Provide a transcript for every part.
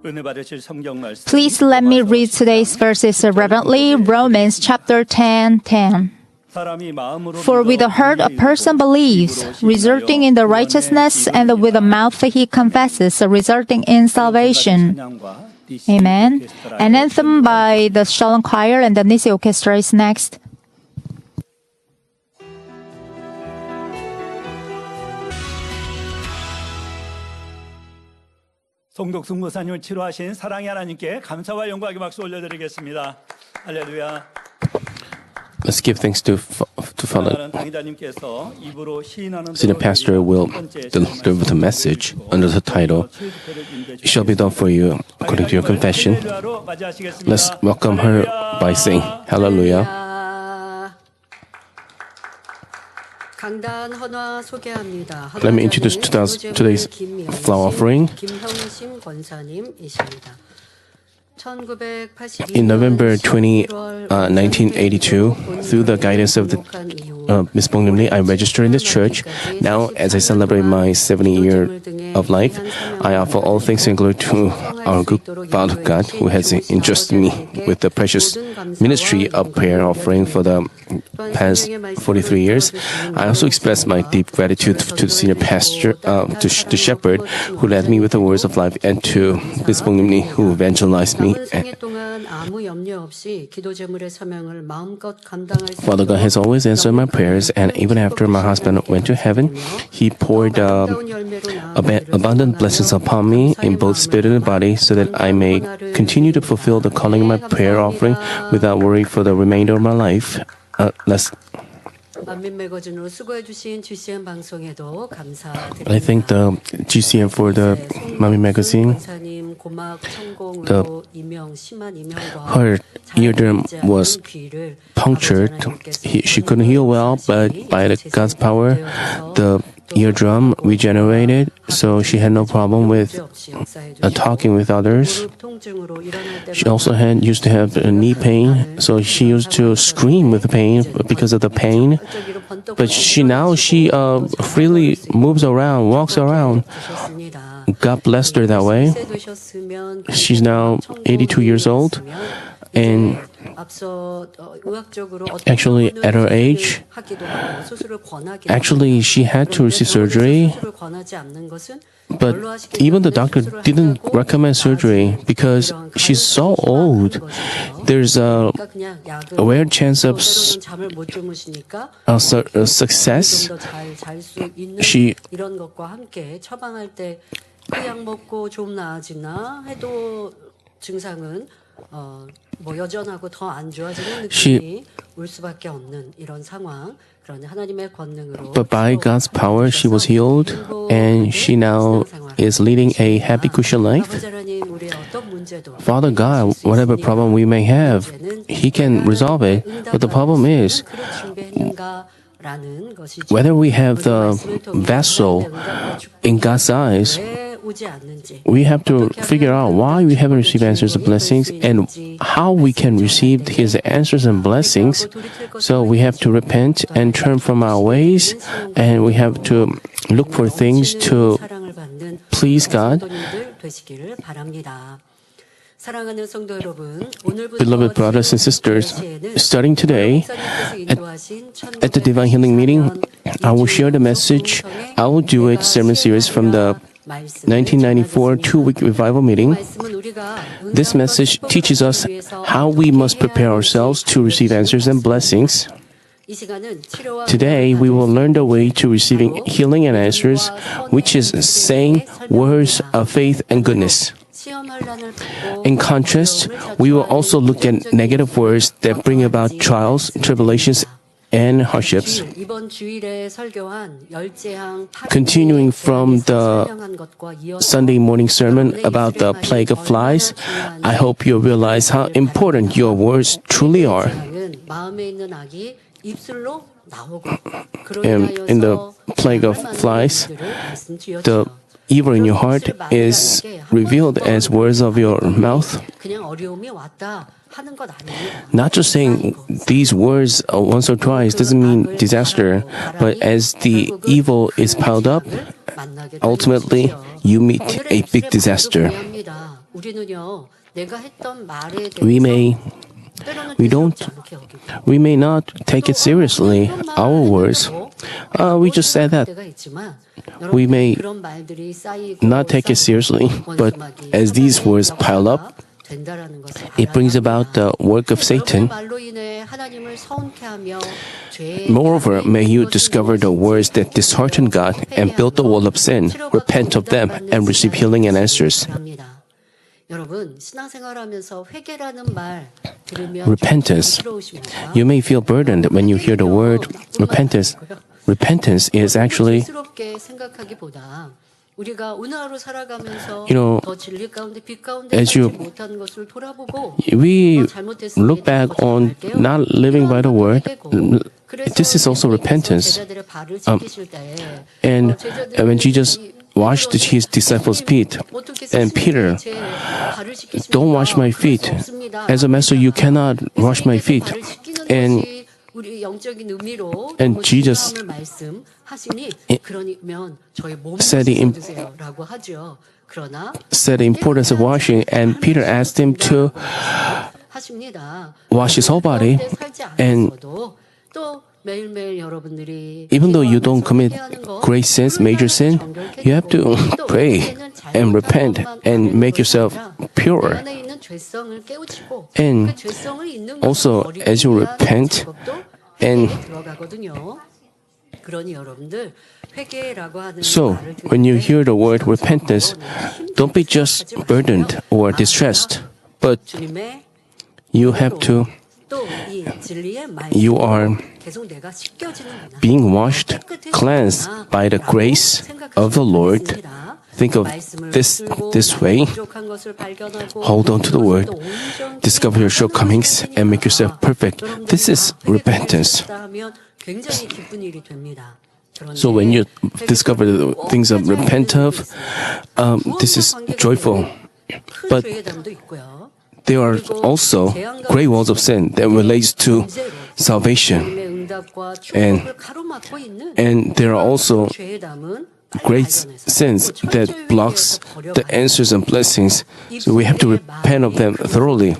은혜 받으실 성경 말씀. Please let me read today's verses reverently. Romans chapter 10:10. 사람이 마음으로 For with the heart a person believes, resulting in the righteousness, and with the mouth he confesses, resulting in salvation. Amen. An anthem by the Shalom Choir and the Nisi Orchestra is next. 송덕순 목사님을 치료하신 사랑의 하나님께 감사와 영광의 박수 올려드리겠습니다. 할렐루야. Let's give thanks to Father. 사랑하는 당의자님께서 입으로 시인하는 Senior pastor will deliver the message under the title, "It shall be done for you according to your confession." Let's welcome her by saying Hallelujah. Let me introduce today's flower offering. In November 1982, through the guidance of Ms. Bong Lim Lee, I registered in this church. Now, as I celebrate my 70 year of life, I offer all thanks and glory to our good Father God, who has entrusted me with the precious ministry of prayer offering for the past 43 years. I also express my deep gratitude to the senior pastor, to the shepherd, who led me with the words of life, and to Ms. Bong Lim Lee, who evangelized me. Father God has always answered my prayers, and even after my husband went to heaven, He poured abundant blessings upon me in both spirit and body, so that I may continue to fulfill the calling of my prayer offering without worry for the remainder of my life. I thank the GCN for the Mami magazine. Her eardrum was punctured. She couldn't hear well, but by God's power, the eardrum regenerated, so she had no problem with talking with others. She also used to have knee pain, so she used to scream with pain because of the pain. But she freely moves around, walks around. God blessed her that way. She's now 82 years old, and actually at her age, she had to receive surgery, but even the doctor didn't recommend surgery because she's so old. There's a rare chance of success. But by God's power, she was healed, and she now is leading a happy Christian life. Father God, whatever problem we may have, He can resolve it. But the problem is, whether we have the vessel in God's eyes, we have to figure out why we haven't received answers and blessings, and how we can receive His answers and blessings. So we have to repent and turn from our ways, and we have to look for things to please God. Beloved brothers and sisters, starting today, at the Divine Healing Meeting, I will share the message. I will do a sermon series from the 1994 two-week revival meeting. This message teaches us how we must prepare ourselves to receive answers and blessings. Today, we will learn the way to receiving healing and answers, which is saying words of faith and goodness. In contrast, we will also look at negative words that bring about trials, tribulations, and hardships. Continuing from the Sunday morning sermon about the plague of flies, I hope you realize how important your words truly are. In the plague of flies, the evil in your heart is revealed as words of your mouth. Not just saying these words once or twice doesn't mean disaster, but as the evil is piled up, ultimately you meet a big disaster. 우리는요, 내가 했던 말에 we 대해서 we don't we may not take it seriously our words. We just said that. We may not take it seriously, but as these words pile up, it brings about the work of Satan. Moreover, may you discover the words that dishearten God and build the wall of sin, repent of them, and receive healing and answers. 여러분, 신앙생활하면서 회개라는 말 들으면 Repentance. 부끄러우십니까? You may feel burdened when you hear the word repentance. Repentance is actually, 스럽게 생각하기보다 우리가 오늘 하루 살아가면서 You know, 더 진리 가운데 빛 가운데 as 살지 you- 못하는 것을 돌아보고 we 잘못했습니다. look back on not living by the word. This is also repentance. And when Jesus washed his disciples' feet, and Peter, don't wash my feet. As a master, you cannot wash my feet. And Jesus said said the importance of washing, and Peter asked him to wash his whole body. And even though you don't commit great sins, major sin, you have to pray and repent and make yourself pure. And also, as you repent, and so when you hear the word repentance, don't be just burdened or distressed, but you have to, you are being washed, cleansed by the grace of the Lord. Think of this way. Hold on to the word. Discover your shortcomings and make yourself perfect. This is repentance. So when you discover the things of repent of, this is joyful. But there are also great walls of sin that relates to salvation. And there are also great sins that blocks the answers and blessings. So we have to repent of them thoroughly.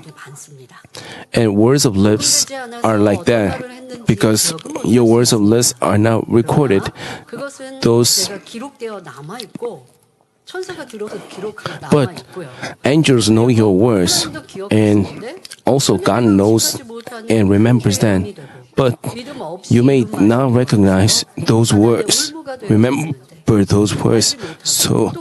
And words of lips are like that because your words of lips are now recorded. Those But angels know your words, and also God knows and remembers them. But you may not recognize those words. Remember those words. So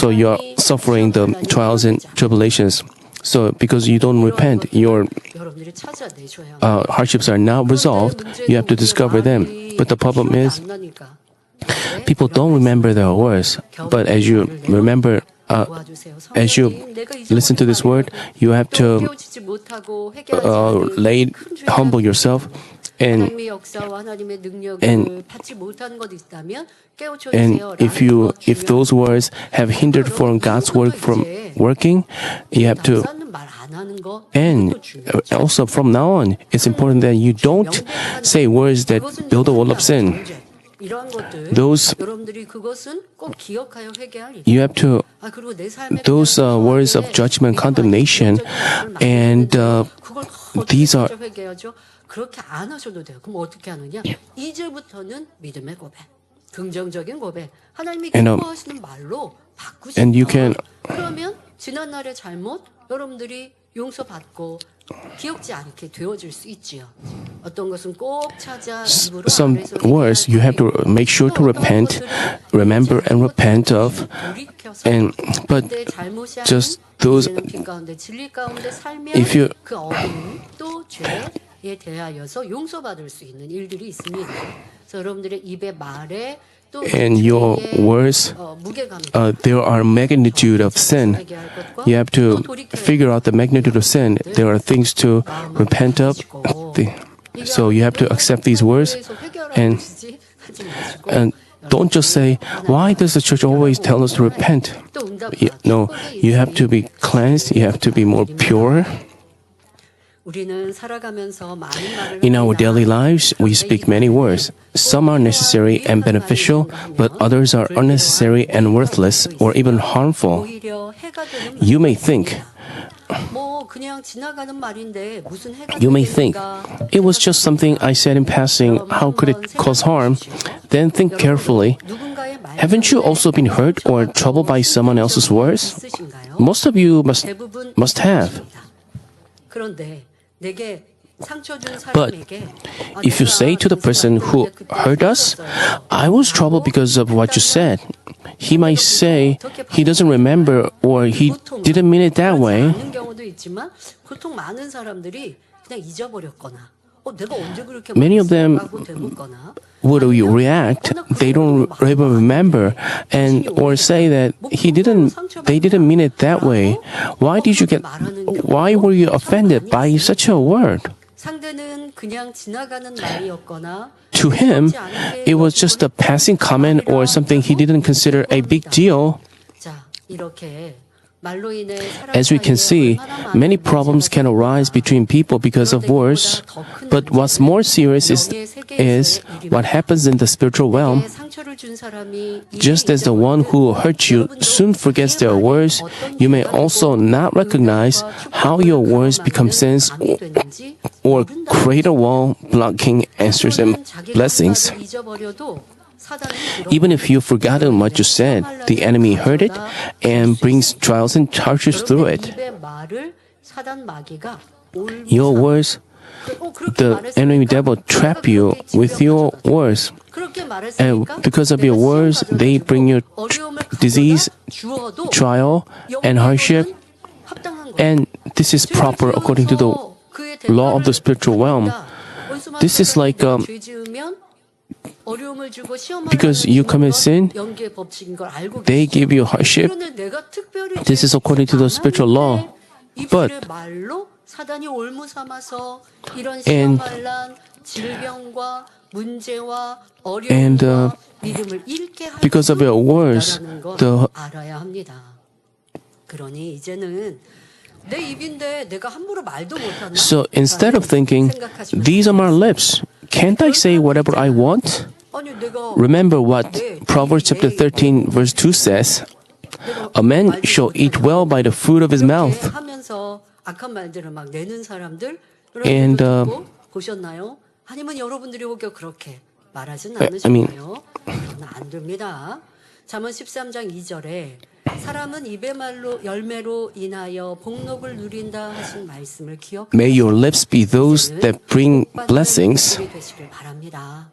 you are suffering the trials and tribulations. So because you don't repent, your hardships are not resolved. You have to discover them. But the problem is, people don't remember their words. But as you remember, as you listen to this word, you have to humble yourself and if those words have hindered from God's work from working, you have to. And also from now on, it's important that you don't say words that build a wall of sin. Those you have to those words of judgment, condemnation, and these are. 그렇게 안 하셔도 돼요. 그럼 어떻게 하느냐? 2절부터는 믿음의 고백, 긍정적인 고백, 하나님이 기뻐하시는 말로 바꾸시면 그러면 지난날의 잘못 여러분들이 용서받고 기억지 않게 되어질 수 있지요. 어떤 것은 꼭 찾아 입으로 Some words you have to make sure to repent, remember and repent of, and but just those if you 그 어둠 또 죄에 대하여서 용서받을 수 있는 일들이 있습니다. 그래서 여러분들의 입의 말에 and your words, there are magnitude of sin. You have to figure out the magnitude of sin. There are things to repent of. So you have to accept these words and don't just say, why does the church always tell us to repent? No, you have to be cleansed. You have to be more pure. 우리는 살아가면서 많은 말을 In our 합니다. daily lives, we speak many words. Some are necessary and beneficial, but others are unnecessary and worthless or even harmful. 오히려 해가 되는 You may 말이 think, 뭐 그냥 지나가는 말인데 무슨 해가 You may think, 되겠는가 it was just something I said in passing, how could it cause harm? Then think carefully. 누군가의 말 Haven't you also been hurt or troubled by someone else's words? 있으신가요? Most of you 대부분 must have. 있으십니다. 그런데 내게 상처 준 But 사람에게 if you say to the person who hurt us, I was troubled because of what you said, he might say he doesn't remember or he didn't mean it that way. 않는 경우도 있지만 보통 많은 사람들이 그냥 잊어버렸거나 내가 언제 그렇게 Many of them 말했어라고 되묻거나 Would you react? They don't even remember and or say that they didn't mean it that way. Why were you offended by such a word? 상대는 그냥 지나가는 말이었거나 To him, it was just a passing comment or something he didn't consider a big deal. 자, 이렇게 말로 인해 As we can see, many problems can arise between people because of words. But what's more serious is what happens in the spiritual realm. 상처를 준 사람이 Just as the one who hurt you soon forgets their words, you may also not recognize how your words become sins or create a wall blocking answers and blessings. Even if you've forgotten what you said, the enemy heard it and brings trials and hardships through it. Your words, the enemy devil trap you with your words. And because of your words, they bring you disease, trial, and hardship. And this is proper according to the law of the spiritual realm. This is like because you commit sin, they give you hardship. This is according to the spiritual law. But because of your words, so instead of thinking, these are my lips, can't I say whatever I want? Remember what Proverbs chapter 13 verse 2 says, a man shall eat well by the fruit of his mouth. And 보셨나요? 아니면 여러분들이 혹여 그렇게 말하진 I mean, 않으셨나요? 그러면 안 됩니다. 잠언 13장 2절에 사람은 입의 말로 열매로 인하여 복록을 누린다 하신 말씀을 기억하시고 may your lips be those that bring blessings. 되시길 바랍니다.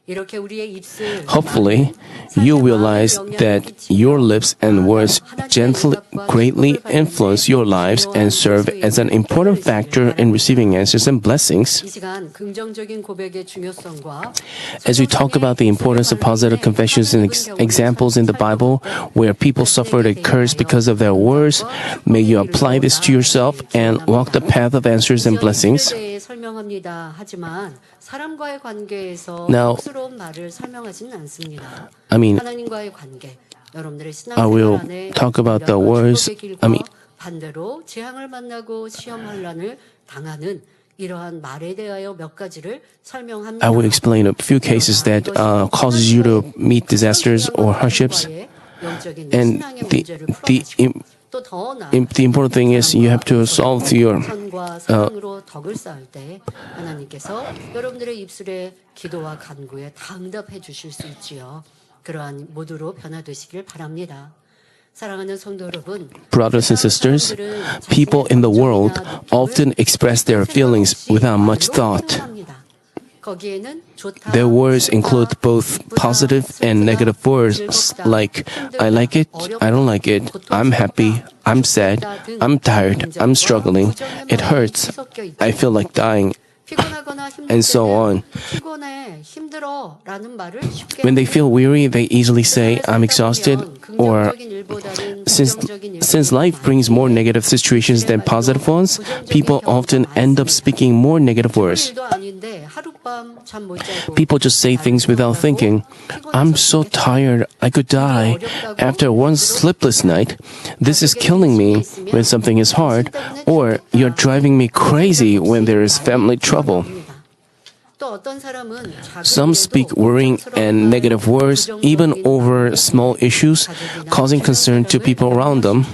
이렇게 우리의 입술 Hopefully, you realize that your lips and words gently, greatly influence your lives and serve as an important factor in receiving answers and blessings. 이 시간 긍정적인 고백의 중요성과 As we talk about the importance of positive confessions and examples in the Bible where people suffered a curse because of their words, may you apply this to yourself and walk the path of answers and blessings. 설명합니다. 하지만 사람과의 관계에서 Now, 복스러운 말을 설명하지는 않습니다. I mean, 하나님과의 관계, 여러분들의 I will 신앙생활 안에 talk about the words. I mean, 반대로 재앙을 만나고 시험 환난을 당하는 이러한 말에 대하여 몇 가지를 설명합니다. I will explain a few cases that causes you to meet disasters or hardships. And the important thing is you have to solve your 사랑으로 덕을 쌓을 때 하나님께서 여러분들의 입술에 기도와 간구에 다 응답해 주실 수 있지요. 그러한 모두로 변화되시길 바랍니다. 사랑하는 성도 여러분, brothers and sisters, people in the world often express their feelings without much thought. Their words include both positive and negative words like I like it, I don't like it, I'm happy, I'm sad, I'm tired, I'm struggling, it hurts, I feel like dying, and so on. When they feel weary, they easily say, I'm exhausted, or Since life brings more negative situations than positive ones, people often end up speaking more negative words. People just say things without thinking. I'm so tired, I could die. After one sleepless night, this is killing me when something is hard, or you're driving me crazy when there is family trouble. Some speak worrying and negative words even over small issues, causing concern to people around them.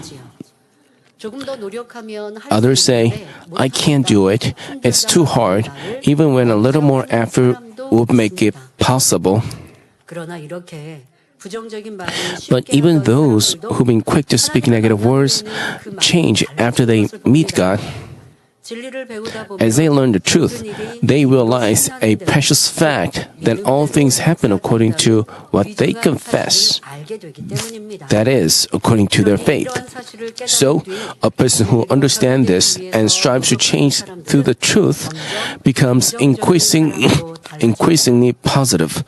Others say, I can't do it, it's too hard, even when a little more effort would make it possible. But even those who've been quick to speak negative words change after they meet God. As they learn the truth, they realize a precious fact that all things happen according to what they confess. That is, according to their faith. So, a person who understands this and strives to change through the truth becomes increasingly positive.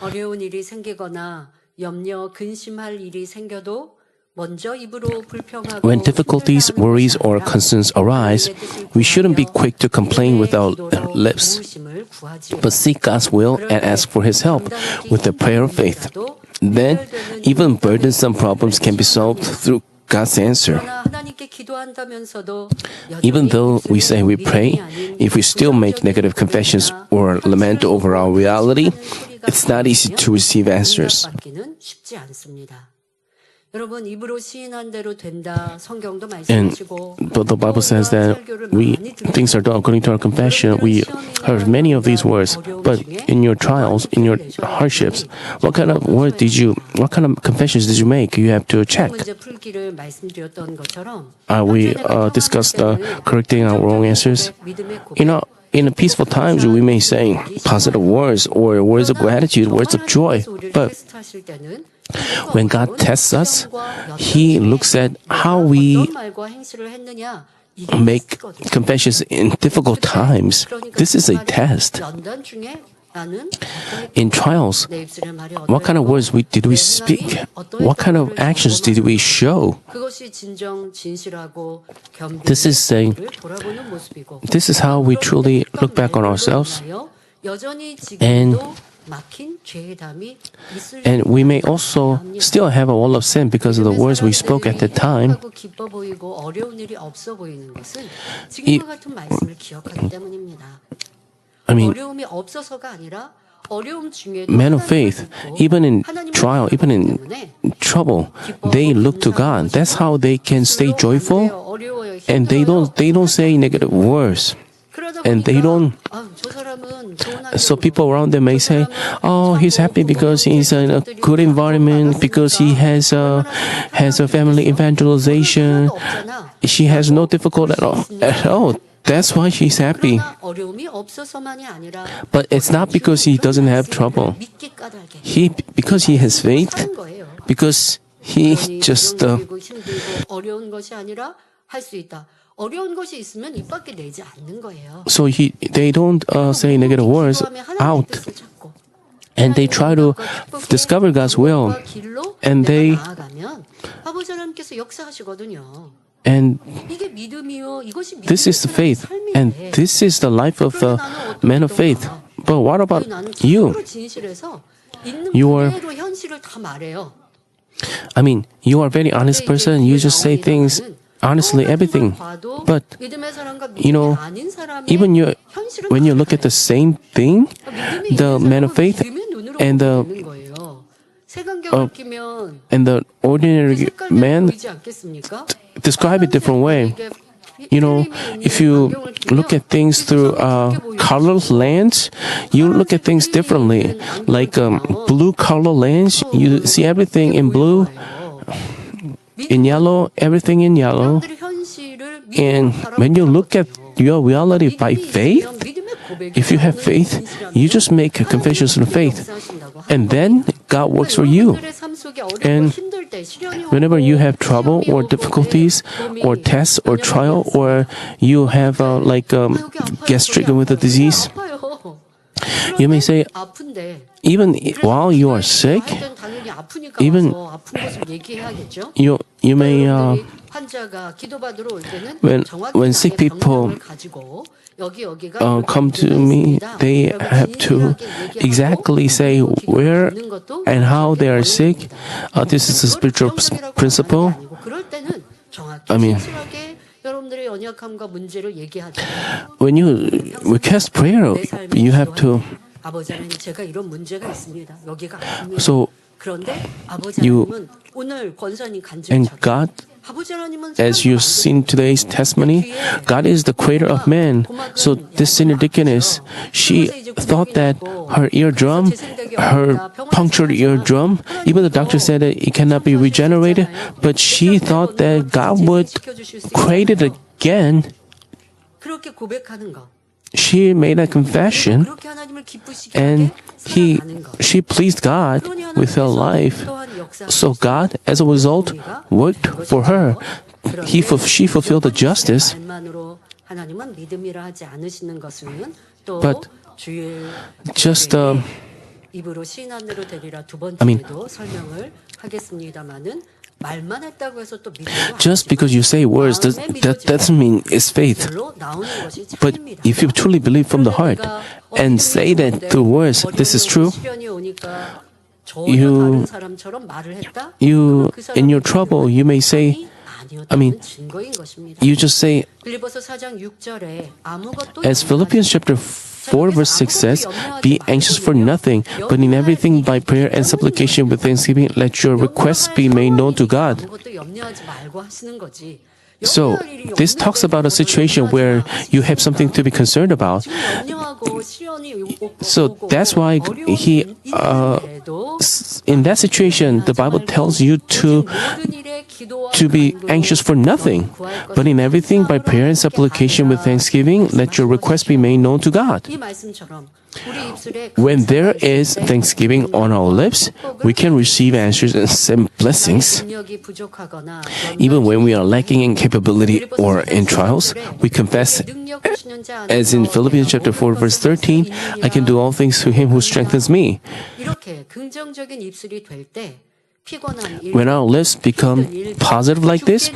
When difficulties, worries, or concerns arise, we shouldn't be quick to complain with our lips, but seek God's will and ask for His help with a prayer of faith. Then, even burdensome problems can be solved through God's answer. Even though we say we pray, if we still make negative confessions or lament over our reality, it's not easy to receive answers. But the Bible says that things are done according to our confession. We heard many of these words, but in your trials, in your hardships, what kind of confessions did you make? You have to check. We discussed correcting our wrong answers. In the peaceful times, we may say positive words or words of gratitude, words of joy, but when God tests us, He looks at how we make confessions in difficult times. This is a test. In trials, what kind of words did we speak? What kind of actions did we show? This is how we truly look back on ourselves. And we may also still have a wall of sin because of the words we spoke at the time. Men of faith, even in trial, even in trouble, they look to God. That's how they can stay joyful, and they don't say negative words. And they don't. So people around them may say, "Oh, he's happy because he's in a good environment, because he has a family evangelization. She has no difficulty at all. That's why she's happy." But it's not because he doesn't have trouble. Because he has faith. Because he just. So they don't say negative words out, and they try to discover God's will, and this is the faith, and this is the life of the man of faith. But what about you? You are a very honest person. You just say things honestly, everything. But, even when you look at the same thing, the man of faith and the ordinary man describe it different way. If you look at things through color lens, you look at things differently. Like blue color lens, you see everything in blue. In yellow, everything in yellow. And when you look at your reality by faith, if you have faith, you just make confessions of faith. And then God works for you. And whenever you have trouble or difficulties or tests or trial, or you have get stricken with a disease, you may say, even while you are sick, 아프니까 even 와서 아픈 것을 얘기해야겠죠. you may 여러분들이 환자가 기도받으러 올 때는 when 정확히 sick 나의 people 병명을 가지고 여기가 come to me, they have to exactly say where and how they are sick. This is a spiritual principle. 그럴 때는 정확히 I mean, 진실하게 여러분들의 연약함과 문제를 얘기하죠. when you request prayer, 내 삶의 you have to. 아버지 하나님 제가 이런 문제가 있습니다. 여기가 아픕니다. So 그런데 아버지 you- 하나님은 오늘 권사님 and 간증처럼 God, 아버지 하나님은 as you've seen today's testimony, God is the creator of man. So this sinner deaconess, she thought that her eardrum, her punctured eardrum, even the doctor said that it cannot be regenerated, but she thought that God would create it again. 그렇게 고백하는 거. She made a confession, 그렇게 하나님을 기쁘시게 and 하게 살아가는 것. she pleased God with her life. So God, as a result, worked for her. She fulfilled the justice. 말만으로 하나님은 믿음이라 하지 않으시는 것은 또 But 주의 just, 입으로 시인한으로 되리라 두 I mean- 번째도 설명을 하겠습니다만은 말만 했다고 해서 또 믿음이 Just because you say words, that doesn't mean it's faith. 별로 나오는 것이 But 참입니다. if you truly believe from the heart and say that through words, this is true, 시련이 오니까 you- 전혀 다른 사람처럼 말을 했다. you, 그러면 그 in your 사람의 trouble, you may say, 아니었다는 I mean, 증거인 것입니다. you just say, 빌립보서 4장 6절에 아무것도 as Philippians chapter 4 verse 6 says, be anxious for nothing, but in everything by prayer and supplication with thanksgiving, let your requests be made known to God. 아무것도 염려하지 말고 하시는 거지. So this talks about a situation where you have something to be concerned about. So that's why in that situation, the Bible tells you to be anxious for nothing, but in everything by prayer and supplication with thanksgiving, let your request be made known to God. 이 말씀처럼 우리 입술에 When there is thanksgiving on our lips, we can receive answers and blessings. 능력이 부족하거나 Even when we are lacking in capability or in trials, we confess, as in Philippians chapter 4 verse 13, I can do all things through him who strengthens me. 이렇게 긍정적인 입술이 될 때 피곤한 일, When our lips become positive like this,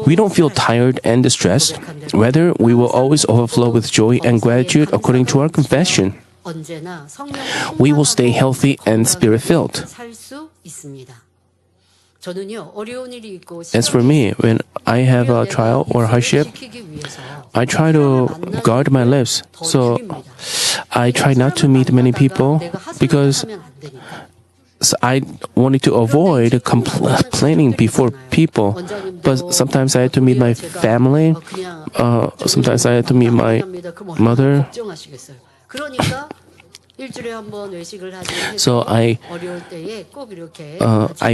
we don't feel tired and distressed. Rather, we will always overflow with joy and gratitude according to our confession. 언제나 성령 We will stay healthy and spirit-filled. 살수 있습니다. 저는요 어려운 일이 있고 As for me, when I have a trial or hardship, I try to guard my lips. So I try not to meet many people because I wanted to avoid complaining before people. But sometimes I had to meet my family. Sometimes I had to meet my mother. So I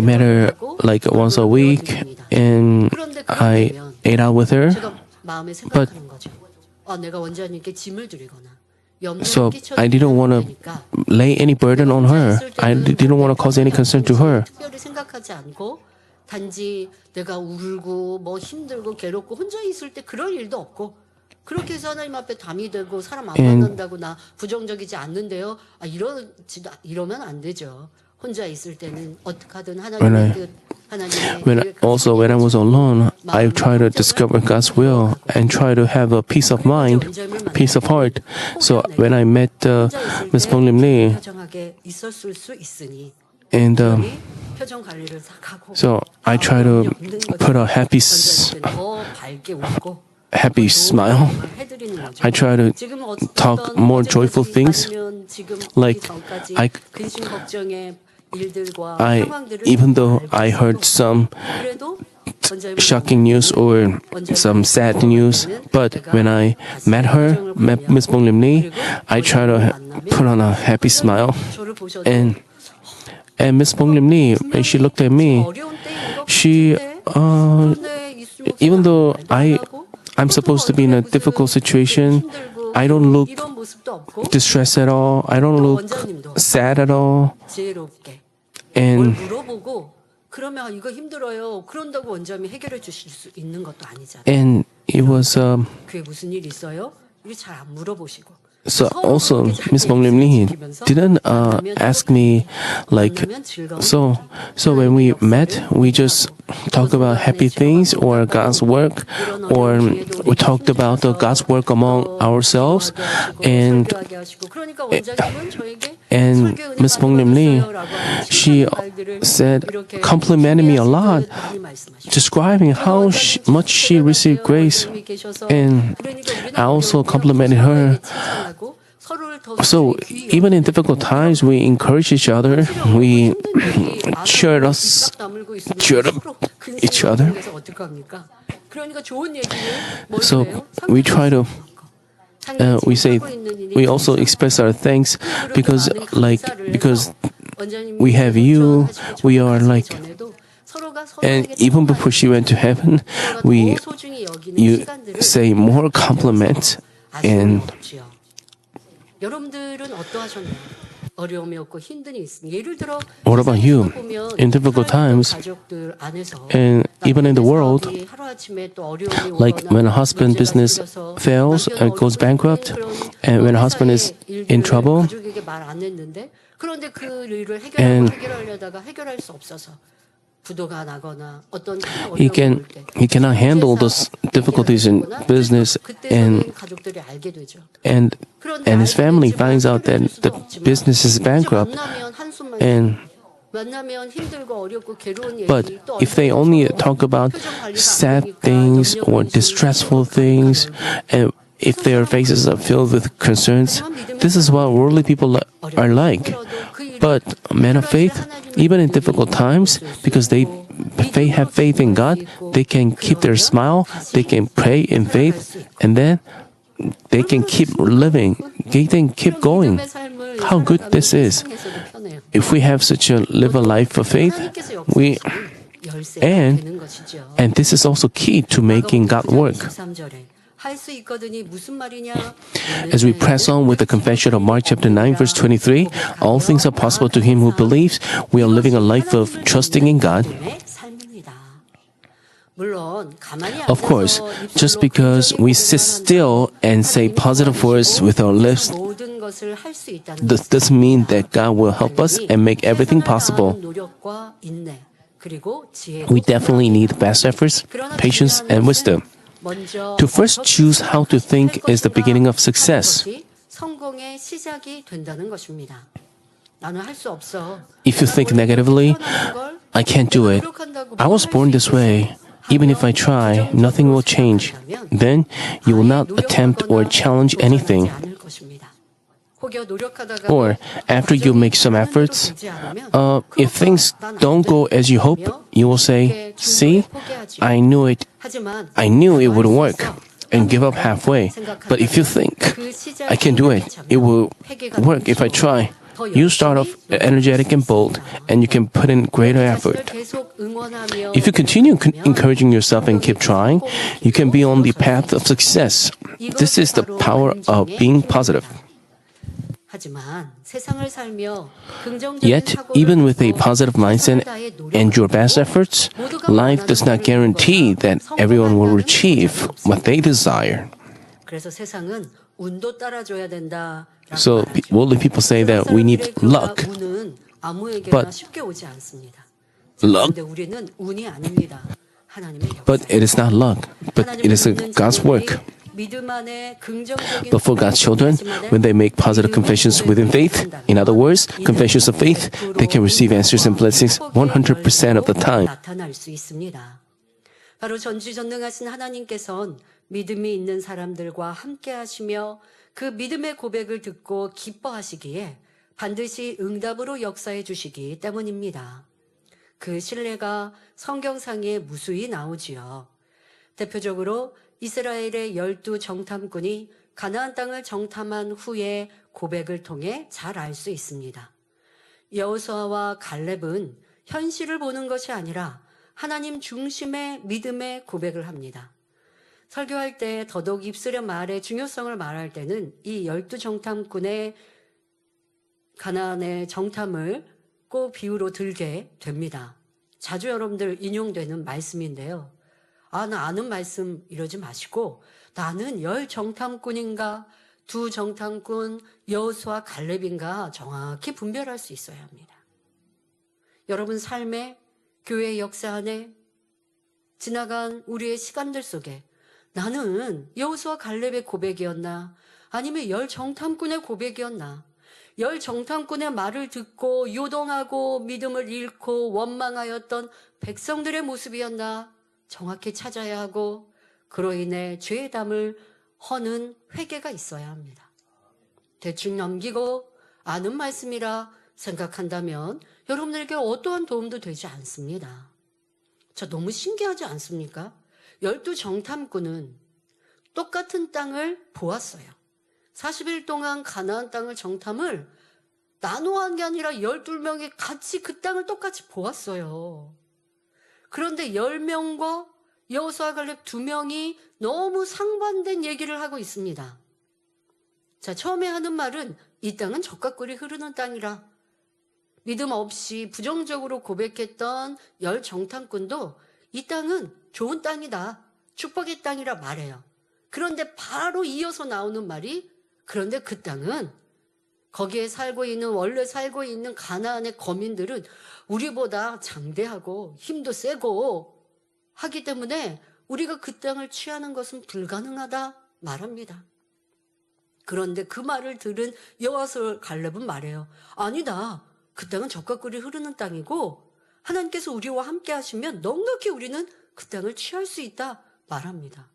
met her like once a week, and I ate out with her. But so I didn't want to lay any burden on her. I didn't want to cause any concern to her. 단지 내가 울고 뭐 힘들고 괴롭고 혼자 있을 때 그럴 일도 없고 그렇게 해서 하나님 앞에 담이 되고 사람 안 만난다고 나 부정적이지 않는데요. 이러면 안 되죠. 혼자 있을 때는 어떻게든 하나님의 뜻 when I was alone, I try to discover God's will and try to have a peace of mind, peace of heart. So when I met Ms. Bong-lim Lee, and so I try to put a happy smile. I try to talk more joyful things. Like even though I heard some shocking news or some sad news, but when I met Ms. Bong-lim Lee, I try to put on a happy smile. And Ms. Bong-lim Lee, when she looked at me, she, even though I'm supposed to be in a difficult situation, I don't look distressed at all. I don't look sad at all. And it was 그게 무슨 일이 있어요? 이게 잘 안 물어보시고 So also, Miss Bong Lim Lee didn't ask me like, so when we met, we just talk about happy things or God's work, or we talked about the God's work among ourselves, and Miss Bong Lim Lee, she said, complimented me a lot, describing how much she received grace, and I also complimented her. So even in difficult times, we encourage each other. We cheer up each other. So we try to. We also express our thanks because we have you. We are like. And even before she went to heaven, you say more compliments and. What about you? In difficult times, and even in the world, like when a husband business fails and goes bankrupt, and when a husband is in trouble, and he cannot handle those difficulties in business, and his family finds out that the business is bankrupt, but if they only talk about sad things or distressful things, and if their faces are filled with concerns, this is what worldly people are like. But men of faith, even in difficult times, because they have faith in God, they can keep their smile, they can pray in faith, and then they can keep living, they can keep going. How good this is. If we have live a life of faith, and this is also key to making God work. As we press on with the confession of Mark chapter 9 verse 23, all things are possible to him who believes. We are living a life of trusting in God. Of course, just because we sit still and say positive words with our lips, this doesn't mean that God will help us and make everything possible. We definitely need best efforts, patience, and wisdom. To first choose how to think is the beginning of success. If you think negatively, I can't do it. I was born this way. Even if I try, nothing will change. Then you will not attempt or challenge anything. Or after you make some efforts, if things don't go as you hope, you will say, "See, I knew it would work," and give up halfway. But if you think, "I can do it, it will work if I try," you start off energetic and bold, and you can put in greater effort. If you continue encouraging yourself and keep trying, you can be on the path of success. This is the power of being positive. Yet, even with a positive mindset and your best efforts, life does not guarantee that everyone will achieve what they desire. So, worldly people say that we need luck. But it is not luck, but it is God's work. But for God's children, when they make positive confessions within faith, in other words, confessions of faith, they can receive answers and blessings 100% of the time. 바로 전지전능하신 하나님께서는 믿음이 있는 사람들과 함께 하시며 그 믿음의 고백을 듣고 기뻐하시기에 반드시 응답으로 역사해 주시기 때문입니다. 그 신뢰가 성경상에 무수히 나오지요. 대표적으로 이스라엘의 12 정탐꾼이 가나안 땅을 정탐한 후에 고백을 통해 잘 알 수 있습니다. 여호수아와 갈렙은 현실을 보는 것이 아니라 하나님 중심의 믿음의 고백을 합니다. 설교할 때 더더욱 입술의 말의 중요성을 말할 때는 이 12 정탐꾼의 가나안의 정탐을 꼭 비유로 들게 됩니다. 자주 여러분들 인용되는 말씀인데요. 나 아는 말씀 이러지 마시고 나는 10 정탐꾼인가 두 정탐꾼 여호수아 갈렙인가 정확히 분별할 수 있어야 합니다. 여러분 삶의 교회 역사 안에 지나간 우리의 시간들 속에 나는 여호수아 갈렙의 고백이었나 아니면 열 정탐꾼의 고백이었나 열 정탐꾼의 말을 듣고 요동하고 믿음을 잃고 원망하였던 백성들의 모습이었나 정확히 찾아야 하고 그로 인해 죄의 담을 허는 회개가 있어야 합니다. 대충 넘기고 아는 말씀이라 생각한다면 여러분들에게 어떠한 도움도 되지 않습니다. 저 너무 신기하지 않습니까? 12 정탐꾼은 똑같은 땅을 보았어요. 40일 동안 가나안 땅을 정탐을 나누어한 게 아니라 12명이 같이 그 땅을 똑같이 보았어요. 그런데 10명과 여호수아 갈렙 2명이 너무 상반된 얘기를 하고 있습니다. 자, 처음에 하는 말은 이 땅은 젖과 꿀이 흐르는 땅이라 믿음 없이 부정적으로 고백했던 10 정탐꾼도 이 땅은 좋은 땅이다. 축복의 땅이라 말해요. 그런데 바로 이어서 나오는 말이 그런데 그 땅은 거기에 살고 있는 원래 살고 있는 가나안의 거민들은 우리보다 장대하고 힘도 세고 하기 때문에 우리가 그 땅을 취하는 것은 불가능하다 말합니다. 그런데 그 말을 들은 여호수아 갈렙은 말해요. 아니다. 그 땅은 젖과 꿀이 흐르는 땅이고 하나님께서 우리와 함께 하시면 넉넉히 우리는 그 땅을 취할 수 있다 말합니다.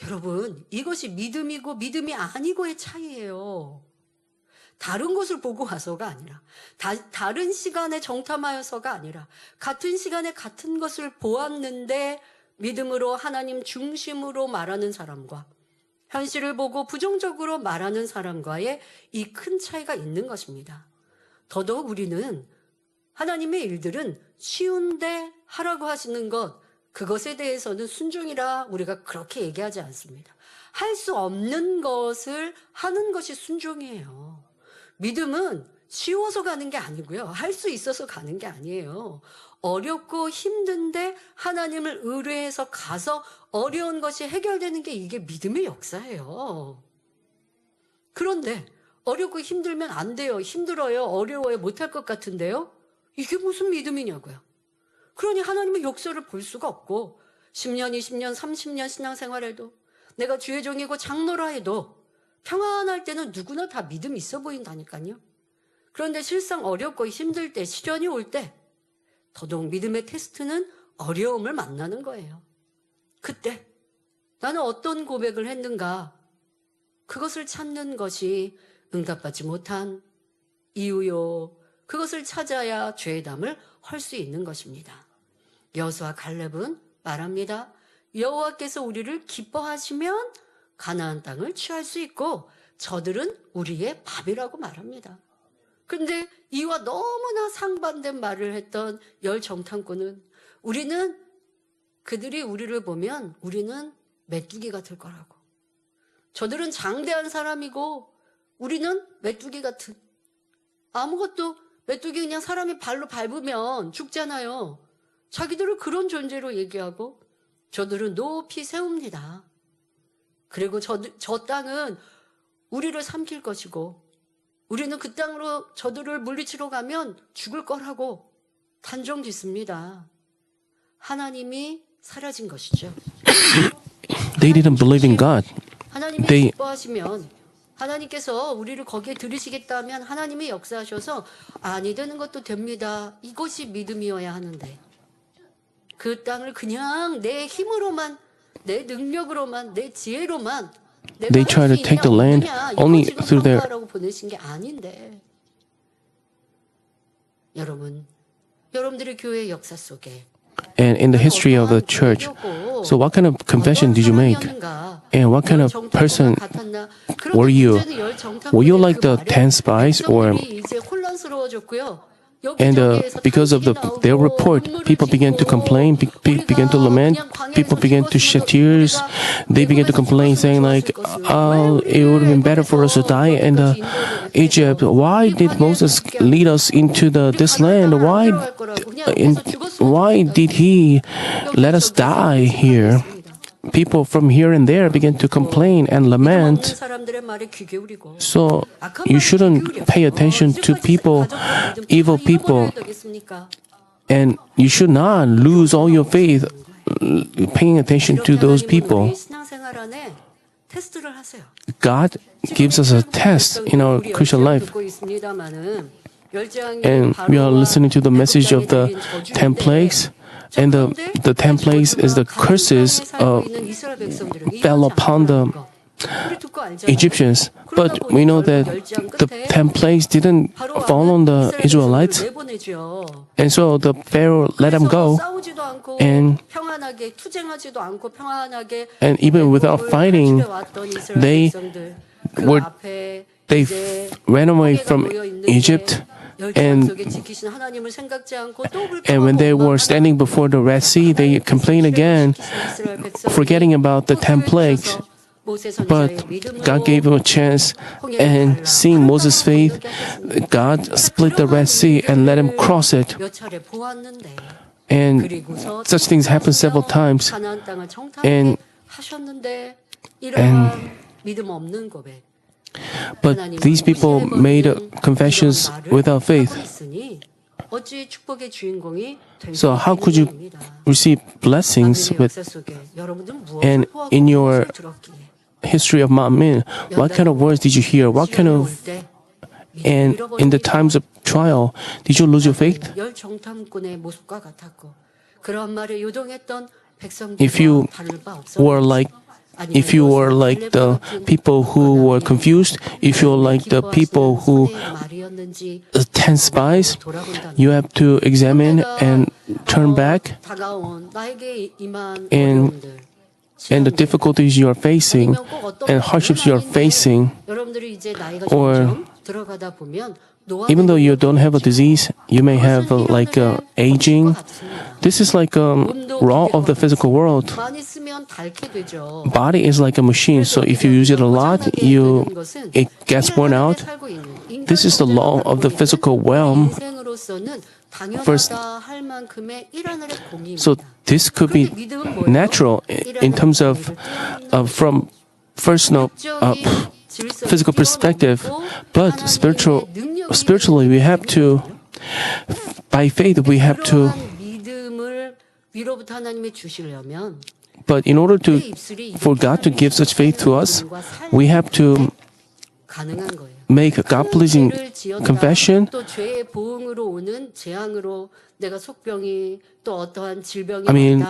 여러분, 이것이 믿음이고 믿음이 아니고의 차이예요. 다른 것을 보고 와서가 아니라 다른 시간에 정탐하여서가 아니라 같은 시간에 같은 것을 보았는데 믿음으로 하나님 중심으로 말하는 사람과 현실을 보고 부정적으로 말하는 사람과의 이 큰 차이가 있는 것입니다. 더더욱 우리는 하나님의 일들은 쉬운데 하라고 하시는 것 그것에 대해서는 순종이라 우리가 그렇게 얘기하지 않습니다. 할 수 없는 것을 하는 것이 순종이에요. 믿음은 쉬워서 가는 게 아니고요. 할 수 있어서 가는 게 아니에요. 어렵고 힘든데 하나님을 의뢰해서 가서 어려운 것이 해결되는 게 이게 믿음의 역사예요. 그런데 어렵고 힘들면 안 돼요. 힘들어요. 어려워요. 못할 것 같은데요. 이게 무슨 믿음이냐고요. 그러니 하나님의 역사를 볼 수가 없고 10년, 20년, 30년 신앙생활에도 내가 주의 종이고 장로라 해도 평안할 때는 누구나 다 믿음이 있어 보인다니까요. 그런데 실상 어렵고 힘들 때, 시련이 올 때 더더욱 믿음의 테스트는 어려움을 만나는 거예요. 그때 나는 어떤 고백을 했는가? 그것을 찾는 것이 응답받지 못한 이유요. 그것을 찾아야 죄의 담을 헐 수 있는 것입니다. 여호수아 갈렙은 말합니다. 여호와께서 우리를 기뻐하시면 가나안 땅을 취할 수 있고 저들은 우리의 밥이라고 말합니다. 그런데 이와 너무나 상반된 말을 했던 10 정탐꾼은 우리는 그들이 우리를 보면 우리는 메뚜기 같을 거라고. 저들은 장대한 사람이고 우리는 메뚜기 같은 아무것도 메뚜기 그냥 사람이 발로 밟으면 죽잖아요. 자기들을 그런 존재로 얘기하고 저들은 높이 세웁니다. 그리고 저 땅은 우리를 삼킬 것이고 우리는 그 땅으로 저들을 물리치러 가면 죽을 거라고 단정 짓습니다. 하나님이 사라진 것이죠. They didn't believe in God. 하나님이 They- 기뻐하시면 하나님께서 우리를 거기에 들이시겠다 하면 하나님이 역사하셔서 아니 되는 것도 됩니다. 이것이 믿음이어야 하는데 그 땅을 그냥 내 힘으로만 내 능력으로만 내 지혜로만 내가 They try to 할수 take the 있냐, land 없느냐, only 이거 지금 through their- 평가하라고 보내신 게 아닌데 여러분들의 교회 역사 속에 And in the history of the church, so what kind of confession did you make? And what kind of person were you? Were you like the 10 spies or and because of their report, people began to complain, began to lament, people began to shed tears. They began to complain, saying like, "Oh, it would have been better for us to die in Egypt. Why did Moses lead us into this land? Why did he let us die here?" people from here and there began to complain and 믿음 없는 lament. 사람들의 말에 귀 기울이고 So you shouldn't pay attention to people, evil people, and you should not lose all your faith paying attention to those people. 신앙생활 안에 테스트를 하세요. God gives us a test in our Christian life. And we are listening to the message of the 10 plagues. And the 10 plagues is the curses fell upon the Egyptians. But we know that the 10 plagues didn't fall on the Israelites. And so the Pharaoh let them go. And even without fighting, they ran away from Egypt. And when they were standing before the Red Sea, they complained again, forgetting about the 10 plagues. But God gave them a chance, and seeing Moses' faith, God split the Red Sea and let him cross it. And such things happen several times. But these people made confessions without faith. So how could you receive blessings and in your history of Manmin, what kind of words did you hear? And in the times of trial, did you lose your faith? If you were like the people who were confused, if you're like the people who 10 spies, you have to examine and turn back. And the difficulties you are facing and hardships you are facing, or even though you don't have a disease, you may have aging. This is like a law of the physical world. Body is like a machine, so if you use it a lot, it gets worn out. This is the law of the physical realm. First, so this could be natural in terms of from personal physical perspective, but spiritually we have to, by faith we have to. But in order for God to give such faith to us, we have to make a God-pleasing confession. I mean,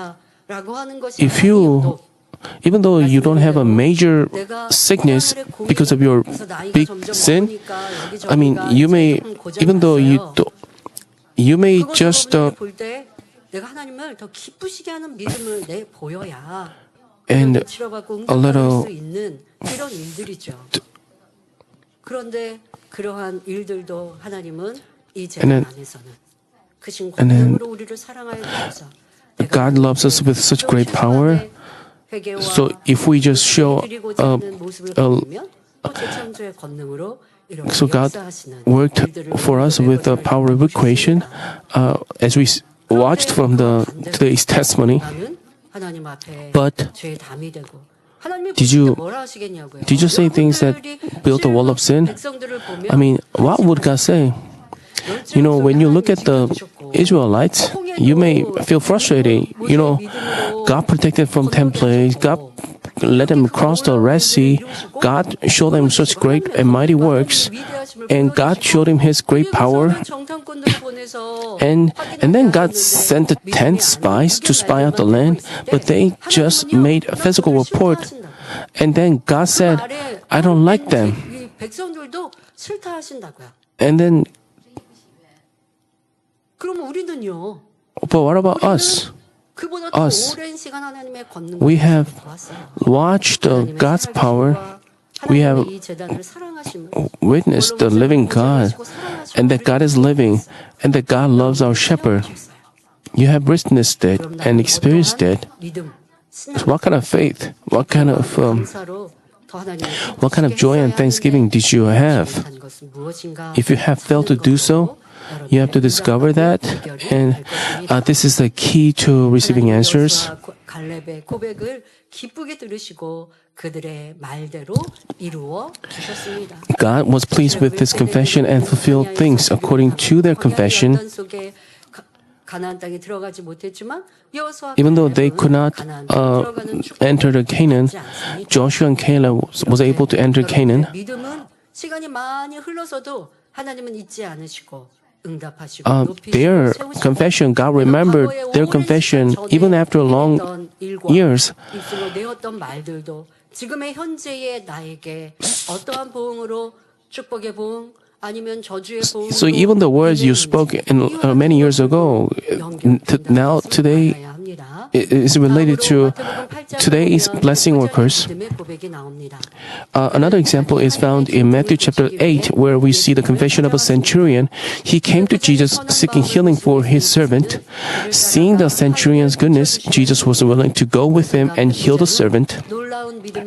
even though you don't have a major sickness because of your big sin, I mean, you may just and a little. 그런데 그러한 일들도 하나님은 이 And 재단 then- 안에서는 크신 권능으로 우리를 사랑하여 주셔서 God loves us with such great power. So if we just show so God worked for us with the power of equation, as we watched from today's testimony. But did you say things that built a wall of sin? I mean, what would God say? You know, when you look at the Israelites, you may feel frustrated. You know, God protected from 10 plagues. God let them cross the Red Sea. God showed them such great and mighty works. And God showed him his great power. And then God sent the 10 spies to spy out the land. But they just made a physical report. And then God said, I don't like them. And then, but what about us? We have watched God's power. We have witnessed the living God, and that God is living, and that God loves our shepherd. You have witnessed it and experienced it. So what kind of faith, what kind of joy and thanksgiving did you have? If you have failed to do so, you have to discover that, and this is the key to receiving answers. 갈렙의 고백을 기쁘게 들으시고 그들의 말대로 이루어 주셨습니다. God was pleased with this confession and fulfilled things according to their confession. 가나안 땅에 들어가지 못했지만 여호수아 Even though they could not enter the Canaan, Joshua and Caleb was able to enter Canaan. 믿음은 시간이 많이 흘러서도 하나님은 잊지 않으시고 응답하시고 Their confession, God remembered their confession even after long years. 입술로 내었던 말들도 지금의 현재의 나에게 어떠한 보응으로 축복의 보응 아니면 저주의 보응으로 So even the words you spoke many years ago, now today is related to today's blessing or curse. Another example is found in Matthew chapter 8, where we see the confession of a centurion. He came to Jesus seeking healing for his servant. Seeing the centurion's goodness, Jesus was willing to go with him and heal the servant.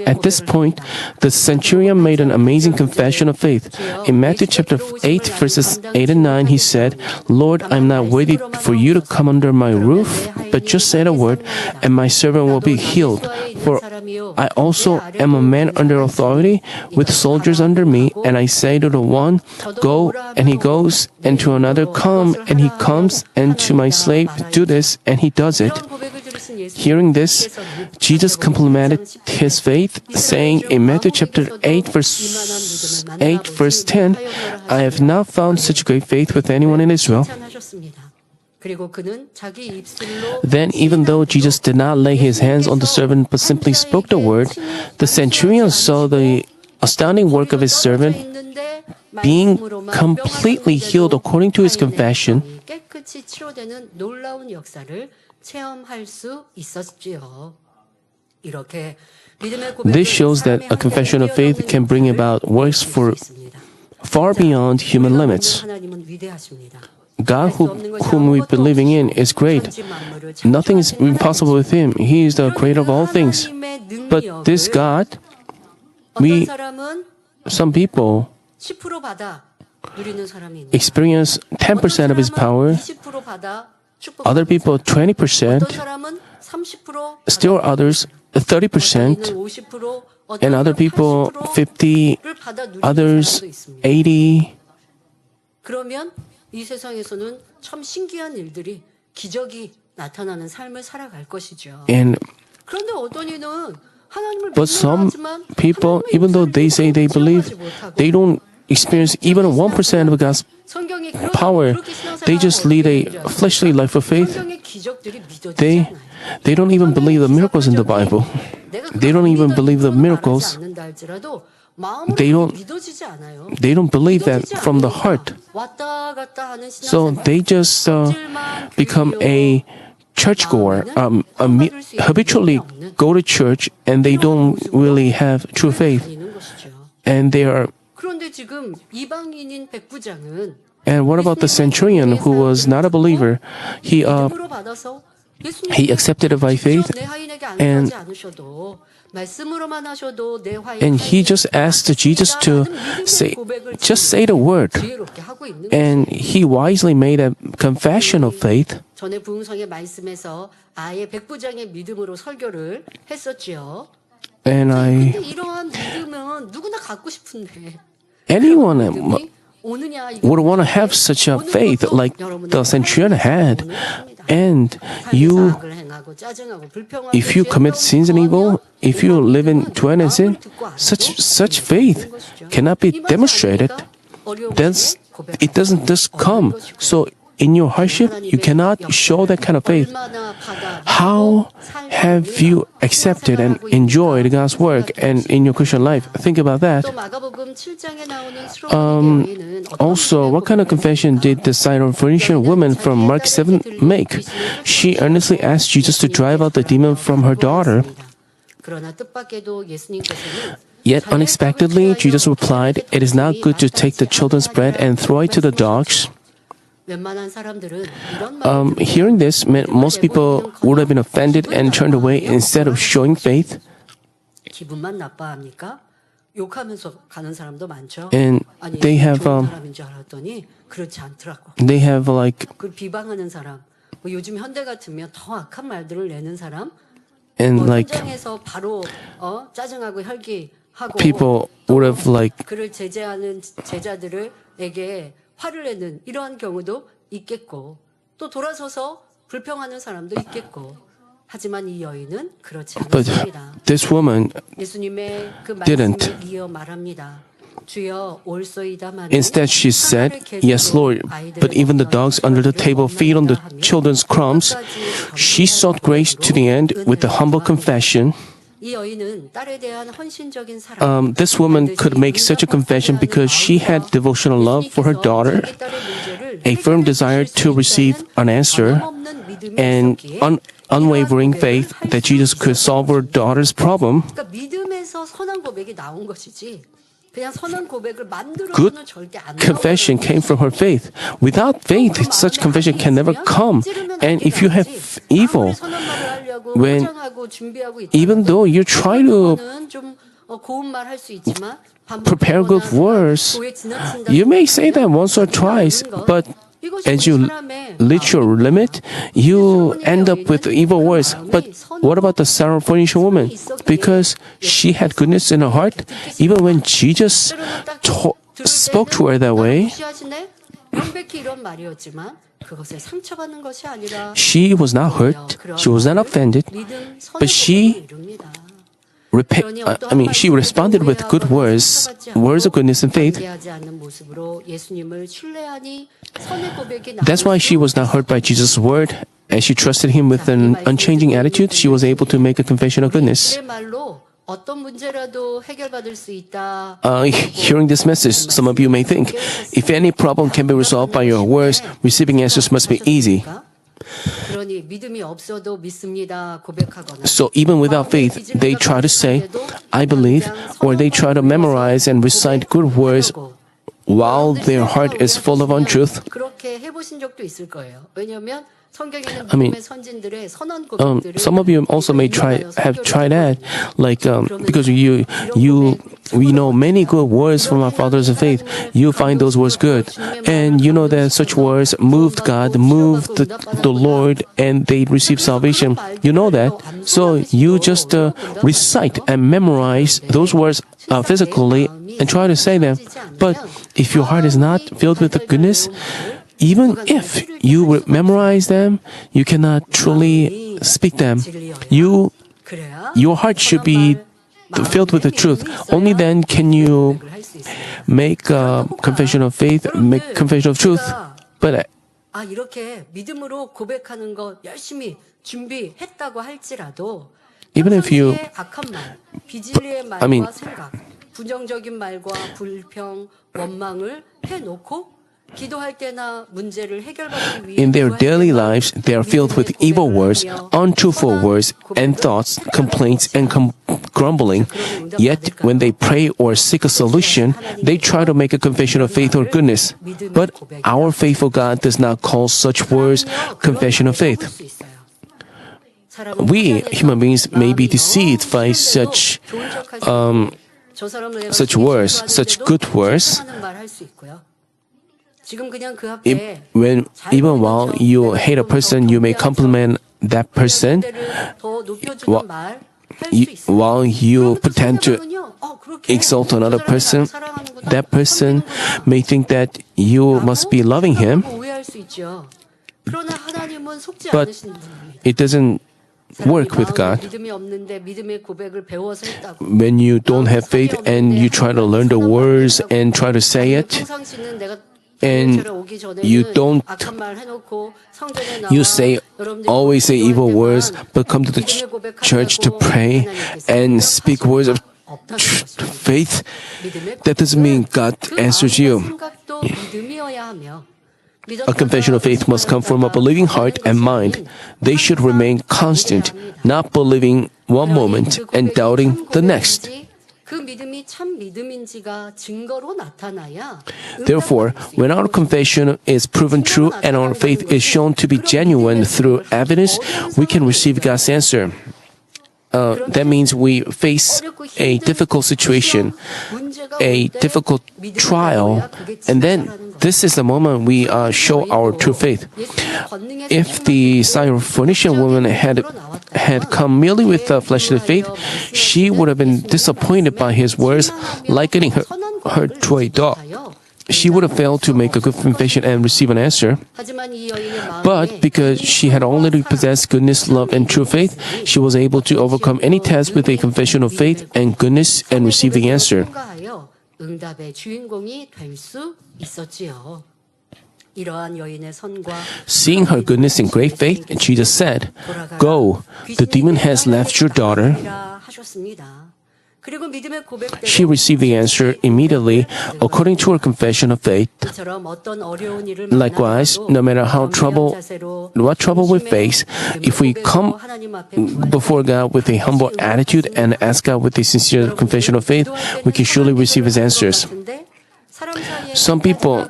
At this point, the centurion made an amazing confession of faith. In Matthew chapter 8, verses 8 and 9, he said, "Lord, I'm not worthy for you to come under my roof, but just say the word, and my servant will be healed. For I also am a man under authority, with soldiers under me, and I say to the one, go, and he goes, and to another, come, and he comes, and to my slave, do this, and he does it." Hearing this, Jesus complimented his faith, saying in Matthew chapter 8, verse 10, "I have not found such great faith with anyone in Israel." Then, even though Jesus did not lay his hands on the servant but simply spoke the word, the centurion saw the astounding work of his servant being completely healed according to his confession. 깨끗이 치료되는 놀라운 역사를 체험할 수 있었지요. 이렇게 믿음의 고백을 This shows that a confession of faith can bring about works for far beyond human limits. 하나님은 위대하십니다. God whom we're believing in is great. Nothing is impossible with him. He is the creator of all things. But this God, 어떤 사람은 some people 10% 받아 누리는 사람이 있는 experience 10% of his power, 20% 받아 축복. other people 20%, 어떤 사람은 30% still others 30%, 50% and other people 50, 받아 누리는 others 사람도 있습니다. 80. 그러면 이 세상에서는 참 신기한 일들이 기적이 나타나는 삶을 살아갈 것이죠. And 그런데 어떤 이는 하나님을 but some 믿지만 people, even though they say they believe, they don't experience even 1% of God's 성경이 power. They just lead a fleshly life of faith. 성경의 기적들이 믿어지지 They 않아요. they don't even believe the miracles in the Bible. They don't even believe the miracles. They don't- 믿어지지 않아요. They don't believe that from the heart. 왔다 갔다 하는 So 신앙생활. they just become a churchgoer, habitually go to church, and they don't really have true faith. 있는 것이죠. And they are. 그런데 지금 이방인인 백부장은 And what about the centurion who was not a believer? He 믿음으로 받아서 he accepted it by faith, 내 하인에게 and- 안수하지 않으셔도 말씀으로만 하셔도 내 하인 and he just asked Jesus to say, just say the word. 지혜롭게 하고 있는 And he wisely made a confession of faith. 전에 부흥성의 말씀에서 아예 백부장의 믿음으로 설교를 했었지요. And 근데 이러한 믿음은 누구나 갖고 싶은데 anyone 믿음이 오느냐 이게 would want to have such a faith like the centurion had. And you, 사악을 행하고 짜증하고 불평하고 if you commit sins and evil, if you live in dread and sin, such faith cannot be demonstrated. That's, it doesn't just come. So in your hardship, you cannot show that kind of faith. How have you accepted and enjoyed God's work and in your Christian life? Think about that. 또 마가복음 7장에 나오는 수로의 여인은 Also, what kind of confession did the Syrophoenician woman from Mark 7 make? She earnestly asked Jesus to drive out the demon from her daughter. 그러나 뜻밖에도 예수님께서는 Yet unexpectedly, Jesus replied, "It is not good to take the children's bread and throw it to the dogs." 웬만한 사람들은 이런 Hearing this meant most people would have been offended and turned away instead of showing faith. 기분만 나빠합니까? 욕하면서 가는 사람도 많죠. And 아니 they have, 좋은 사람인 줄 알았더니 그렇지 않더라고. They have like 그 비방하는 사람, 뭐 요즘 현대 같으면 더 악한 말들을 내는 사람 And like 현장에서 바로 짜증하고 혈기하고 people would have like 그를 제재하는 제자들에게 화를 내는 이러한 경우도 있겠고 또 돌아서서 불평하는 사람도 있겠고 하지만 이 여인은 그렇지 but 않았습니다. this woman 예수님의 그 didn't. 말씀을 이어 말합니다. 주여 올소이다마는 instead she said, "Yes, Lord, but even the dogs under the table feed on the children's crumbs." She sought grace to the end with the humble confession. 이 여인은 딸에 대한 헌신적인 사랑. This woman could make such a confession because she had devotional love for her daughter, a firm desire to receive an answer, and unwavering faith that Jesus could solve her daughter's problem. 그러니까 믿음에서 선한 고백이 나온 것이지. 그냥 선한 고백을 Good 만들어서는 절대 안 confession came from her faith. Without faith, such confession can never come. And if you have evil, when even though you try to prepare good words, you may say that once or twice, but as you reach your limit, you end up with evil words. But what about the Syrophoenician woman? Because she had goodness in her heart, even when Jesus spoke to her that way, she was not hurt, she was not offended, but she she responded with good words, words of goodness and faith. That's why she was not hurt by Jesus' word. As she trusted him with an unchanging attitude, she was able to make a confession of goodness. Hearing this message, some of you may think, if any problem can be resolved by your words, receiving answers must be easy. So even without faith, they try to say, I believe, or they try to memorize and recite good words while their heart is full of untruth. Some of you also may have tried that, because we know many good words from our fathers of faith. You find those words good, and you know that such words moved God, moved the Lord, and they received salvation. You know that, so you just recite and memorize those words physically and try to say them. But if your heart is not filled with the goodness, even if you memorize them, you cannot truly speak them. Your heart should be filled with the truth. Only then can you make a confession of faith, make confession of truth. But 이렇게 믿음으로 고백하는 거 열심히 준비했다고 할지라도 even if you, 악한 말, 비진리의 말과 생각, 부정적인 말과 불평, 원망을 해놓고 in their daily lives, they are filled with evil words, untruthful words, and thoughts, complaints, and grumbling. Yet, when they pray or seek a solution, they try to make a confession of faith or goodness. But our faithful God does not call such words confession of faith. We, human beings, may be deceived by such words, such good words. Even while you hate a person, you may compliment that person. While you pretend to exalt another person, that person may think that you must be loving him. But it doesn't work with God. When you don't have faith and you try to learn the words and try to say it, and you always say evil words, but come to the church to pray and speak words of faith, that doesn't mean God answers you. A confession of faith must come from a believing heart and mind. They should remain constant, not believing one moment and doubting the next. Therefore, when our confession is proven true and our faith is shown to be genuine through evidence, we can receive God's answer. That means we face a difficult situation, a difficult trial, and then this is the moment we show our true faith. If the Syrophoenician woman had had come merely with a fleshly faith, she would have been disappointed by his words, likening her to a dog. She would have failed to make a good confession and receive an answer. But because she had already possessed goodness, love, and true faith, she was able to overcome any test with a confession of faith and goodness and receive the answer. 응답의 주인공이 될 수 있었지요. 이러한 여인의 선과 Seeing her goodness and great faith, Jesus said, "Go, the demon has left your daughter." 하셨습니다. 그리고 믿음의 고백대로 She received the answer immediately according to her confession of faith. 이처럼 어떤 어려운 일을 Likewise, no matter how what trouble we face, if we come before God with a humble attitude and ask God with a sincere confession of faith, we can surely receive His answers. Some people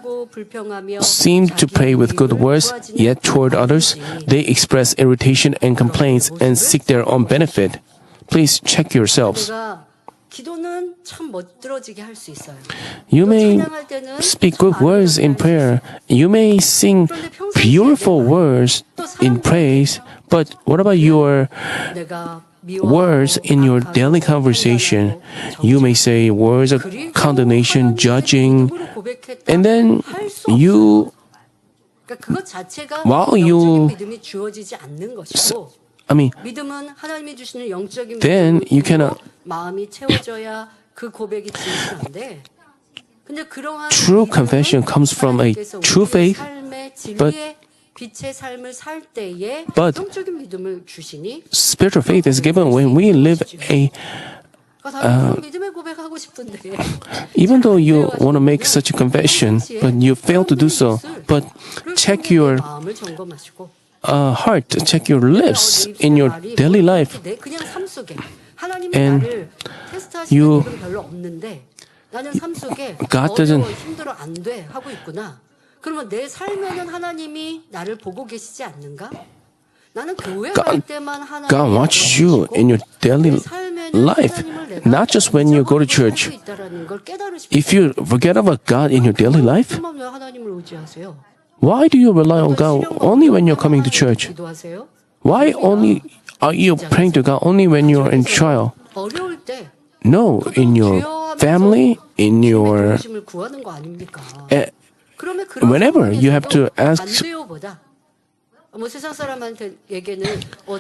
seem to pray with good words, yet toward others, they express irritation and complaints and seek their own benefit. Please check yourselves. 기도는 참 멋들어지게 할 수 있어요. You may speak good words in prayer. You may sing beautiful words in praise. But what about your words in your daily conversation? You may say words of condemnation, judging, and then while you 믿음은 하나님이 주시는 영적인 then you cannot 마음이 채워져야 그 고백이 진실한데 근데 그러한 true confession comes from a true faith, but 빛의 삶을 살 때에 but 영적인 믿음을 주시니 spiritual faith is given when we live a 믿음의 고백하고 싶은데 even though you want to make such a confession, but you fail to do so. But check your 마음을 점검하시고 heart, check your lips in your daily life. 그냥 삶 속에 하나님이 And 나를 테스트하시는 일은 별로 없는데 나는 삶 속에 God doesn't- 어려워 힘들어 안 돼 하고 있구나. 그러면 내 삶에는 하나님이 나를 보고 계시지 않는가? 나는 교회 갈 때만 하나님 God watches you in your daily life, not just when you go to church. If you forget about God in your daily life, 그러면 왜 하나님을 의지하세요? why do you rely on God only when you're coming to church? 기도하세요? Why only are you praying to God only when you're in trial? 어려울 때 No, in your family, in your 도우심을 구하는 거 아닙니까? whenever whenever you have to ask 보다 뭐 세상 사람한테에게는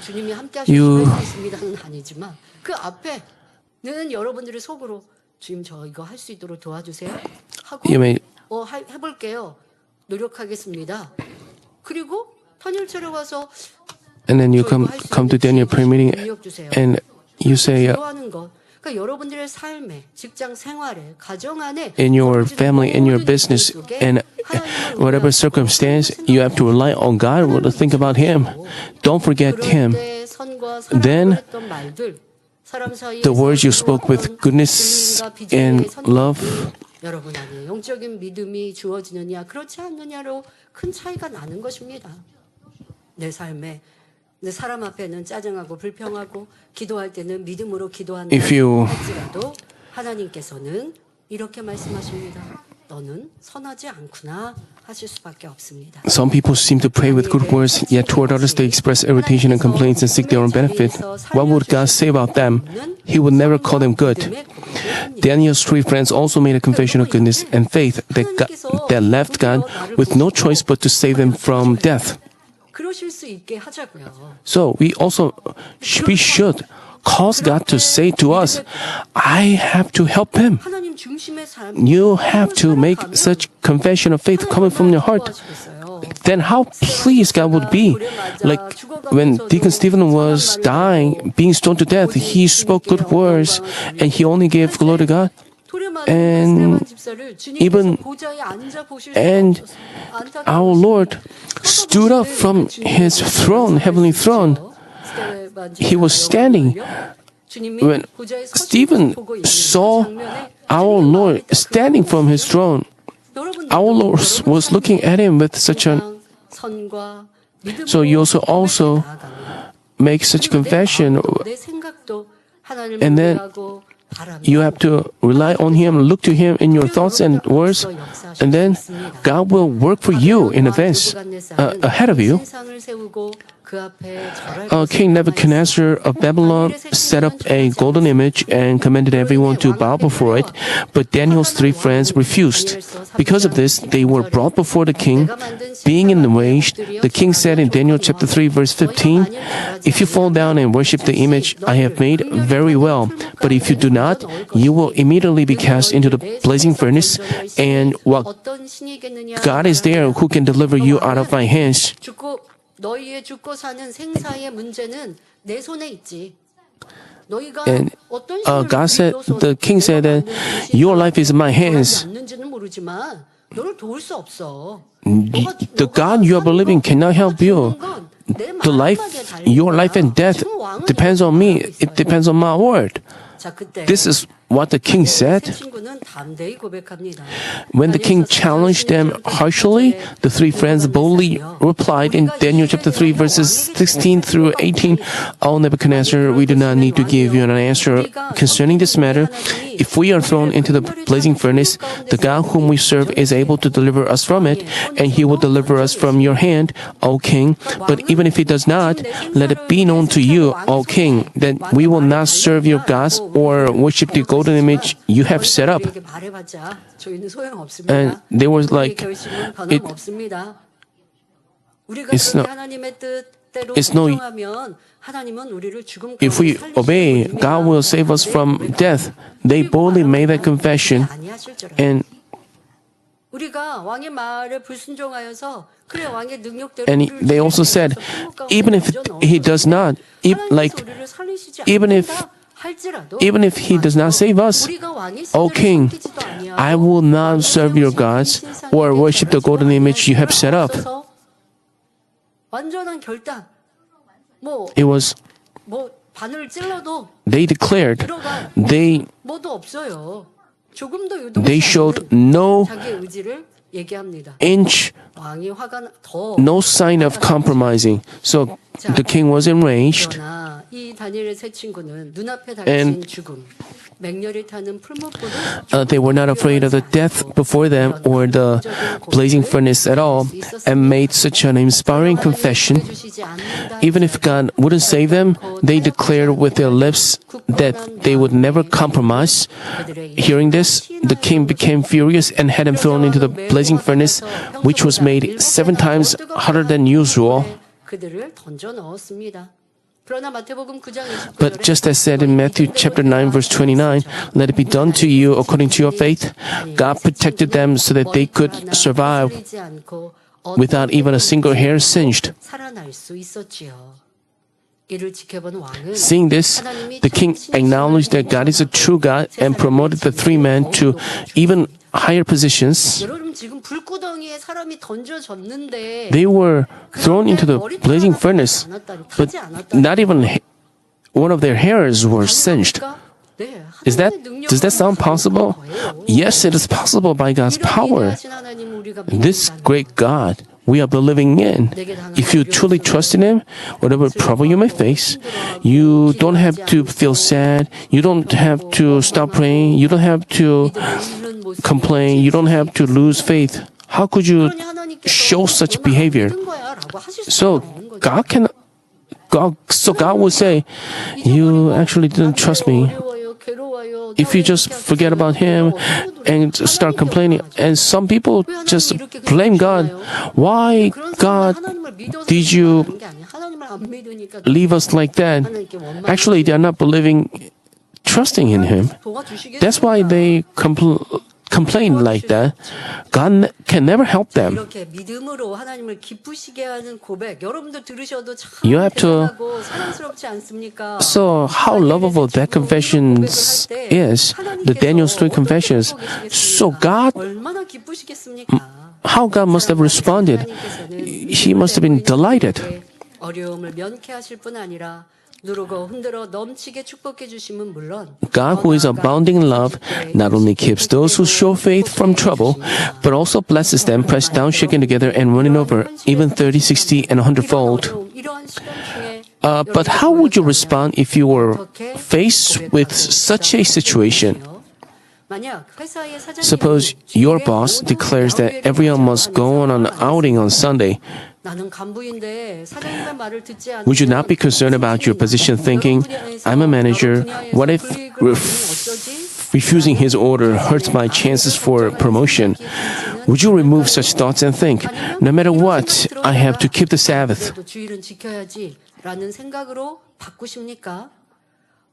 주님이 함께 You- 하실 수 있습니다는 아니지만 그 앞에는 여러분들이 속으로 주님 저 이거 할 수 있도록 도와주세요 하고 you may 해볼게요 노력하겠습니다. 그리고 탄일체로 와서 and then you come to Daniel prayer meeting and you say 기도하는 것. 그러니까 여러분들의 삶에, 직장 생활에, 가정 안에 in your family, in your business, and whatever circumstance, you have to rely on God to think about Him. Don't forget Him. Then the words you spoke with goodness and love, 여러분 안에 영적인 믿음이 주어지느냐 그렇지 않느냐로 큰 차이가 나는 것입니다. 내 삶에 내 사람 앞에는 짜증하고 불평하고 기도할 때는 믿음으로 기도한다 If you- 할지라도 하나님께서는 이렇게 말씀하십니다. 너는 선하지 않구나 하실 수밖에 없습니다. some people seem to pray with good words, yet toward others they express irritation and complaints and seek their own benefit. What would God say about them? He would never call them good. Daniel's three friends also made a confession of goodness and faith that left God with no choice but to save them from death. 그러실 수 있게 하자고요. So we should cause God to say to us, I have to help him. 하나님 중심의 삶. You have to make such confession of faith coming from your heart. Then how pleased God would be. Like when Deacon Stephen was dying, being stoned to death, he spoke good words and he only gave glory to God. And even our Lord stood up from his throne, heavenly throne. He was standing. When Stephen saw our Lord standing from his throne, our Lord was looking at him with such an. So you also make such confession, and then you have to rely on Him, look to Him in your thoughts and words, and then God will work for you in advance, ahead of you. King Nebuchadnezzar of Babylon set up a golden image and commanded everyone to bow before it, but Daniel's 3 friends refused. Because of this, they were brought before the king. Being enraged, the king said in Daniel chapter 3 verse 15, "If you fall down and worship the image I have made, very well. But if you do not, you will immediately be cast into the blazing furnace, and what God is there who can deliver you out of my hands." 너희의 죽고 사는 생사의 문제는 내 손에 있지. 너희가 And 어떤 God said, the king said that your life is in my hands. 않는지는 모르지만 너를 도울 수 없어. The God you are believing cannot help you. The life, your life and death depends on me. It depends on my word. This is what the king said. When the king challenged them harshly, the 3 friends boldly replied in Daniel chapter 3 verses 16 through 18, "O Nebuchadnezzar, we do not need to give you an answer concerning this matter. If we are thrown into the blazing furnace, the God whom we serve is able to deliver us from it, and he will deliver us from your hand, O king. But even if he does not, let it be known to you, O king, that we will not serve your gods or worship the golden image you have set up." And they were like, it's no, if we obey, God will save us from death. They boldly made that confession, and they also said, even if he does not, even if he does not save us, O king, I will not serve your gods or worship the golden image you have set up. It was, they declared, they showed no inch, no sign of compromising. So the king was enraged, and they were not afraid of the death before them or the blazing furnace at all, and made such an inspiring confession. Even if God wouldn't save them, they declared with their lips that they would never compromise. Hearing this, the king became furious and had them thrown into the blazing furnace, which was made 7 times hotter than usual. But just as said in Matthew chapter 9 verse 29, "Let it be done to you according to your faith," God protected them so that they could survive without even a single hair singed. Seeing this, the king acknowledged that God is a true God and promoted the 3 men to even higher positions. They were thrown into the blazing furnace, but not even one of their hairs were singed. Does that sound possible? Yes, it is possible by God's power. This great God we are believing in. If you truly trust in Him, whatever trouble you may face, you don't have to feel sad. You don't have to stop praying. You don't have to complain. You don't have to lose faith. How could you show such behavior? So God will say, "You actually didn't trust me." If you just forget about Him and start complaining, and some people just blame God. Why, God, did you leave us like that? Actually, they are not believing, trusting in Him. That's why they complain like that. God can never help them. You have to. So how lovable that confession is, the Daniel's 3 confessions. So God, how God must have responded. He must have been delighted. God, who is abounding in love, not only keeps those who show faith from trouble, but also blesses them, pressed down, shaken together, and running over, even 30, 60, and 100-fold. But how would you respond if you were faced with such a situation? Suppose your boss declares that everyone must go on an outing on Sunday, 나는 간부인데 사장님의 말을 듣지 않으면 Would you not be concerned about your position thinking, I'm a manager, what if refusing his order hurts my chances for promotion? Would you remove such thoughts and think, no matter what, I have to keep the Sabbath? 그래도 주일은 지켜야지라는 생각으로 바꾸십니까?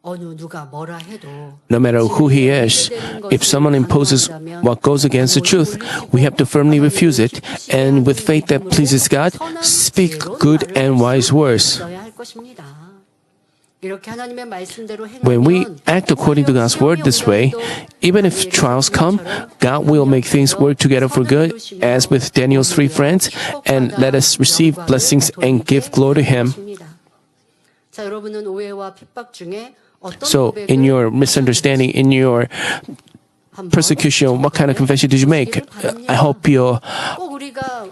어느 누가 뭐라 해도 No matter who he is, if someone imposes what goes against the truth, we have to firmly refuse it, and with faith that pleases God, speak good and wise words. 써야 할 것입니다. 이렇게 하나님의 말씀대로 When we 행하면 act according to God's word this way, even if trials come, God will make things work together for good, as with Daniel's 3 friends, and let us receive blessings and give glory to Him. 자, 여러분은 오해와 핍박 중에 어떤 So, in your misunderstanding, in your persecution, what kind of confession did you make? I hope you 꼭 우리가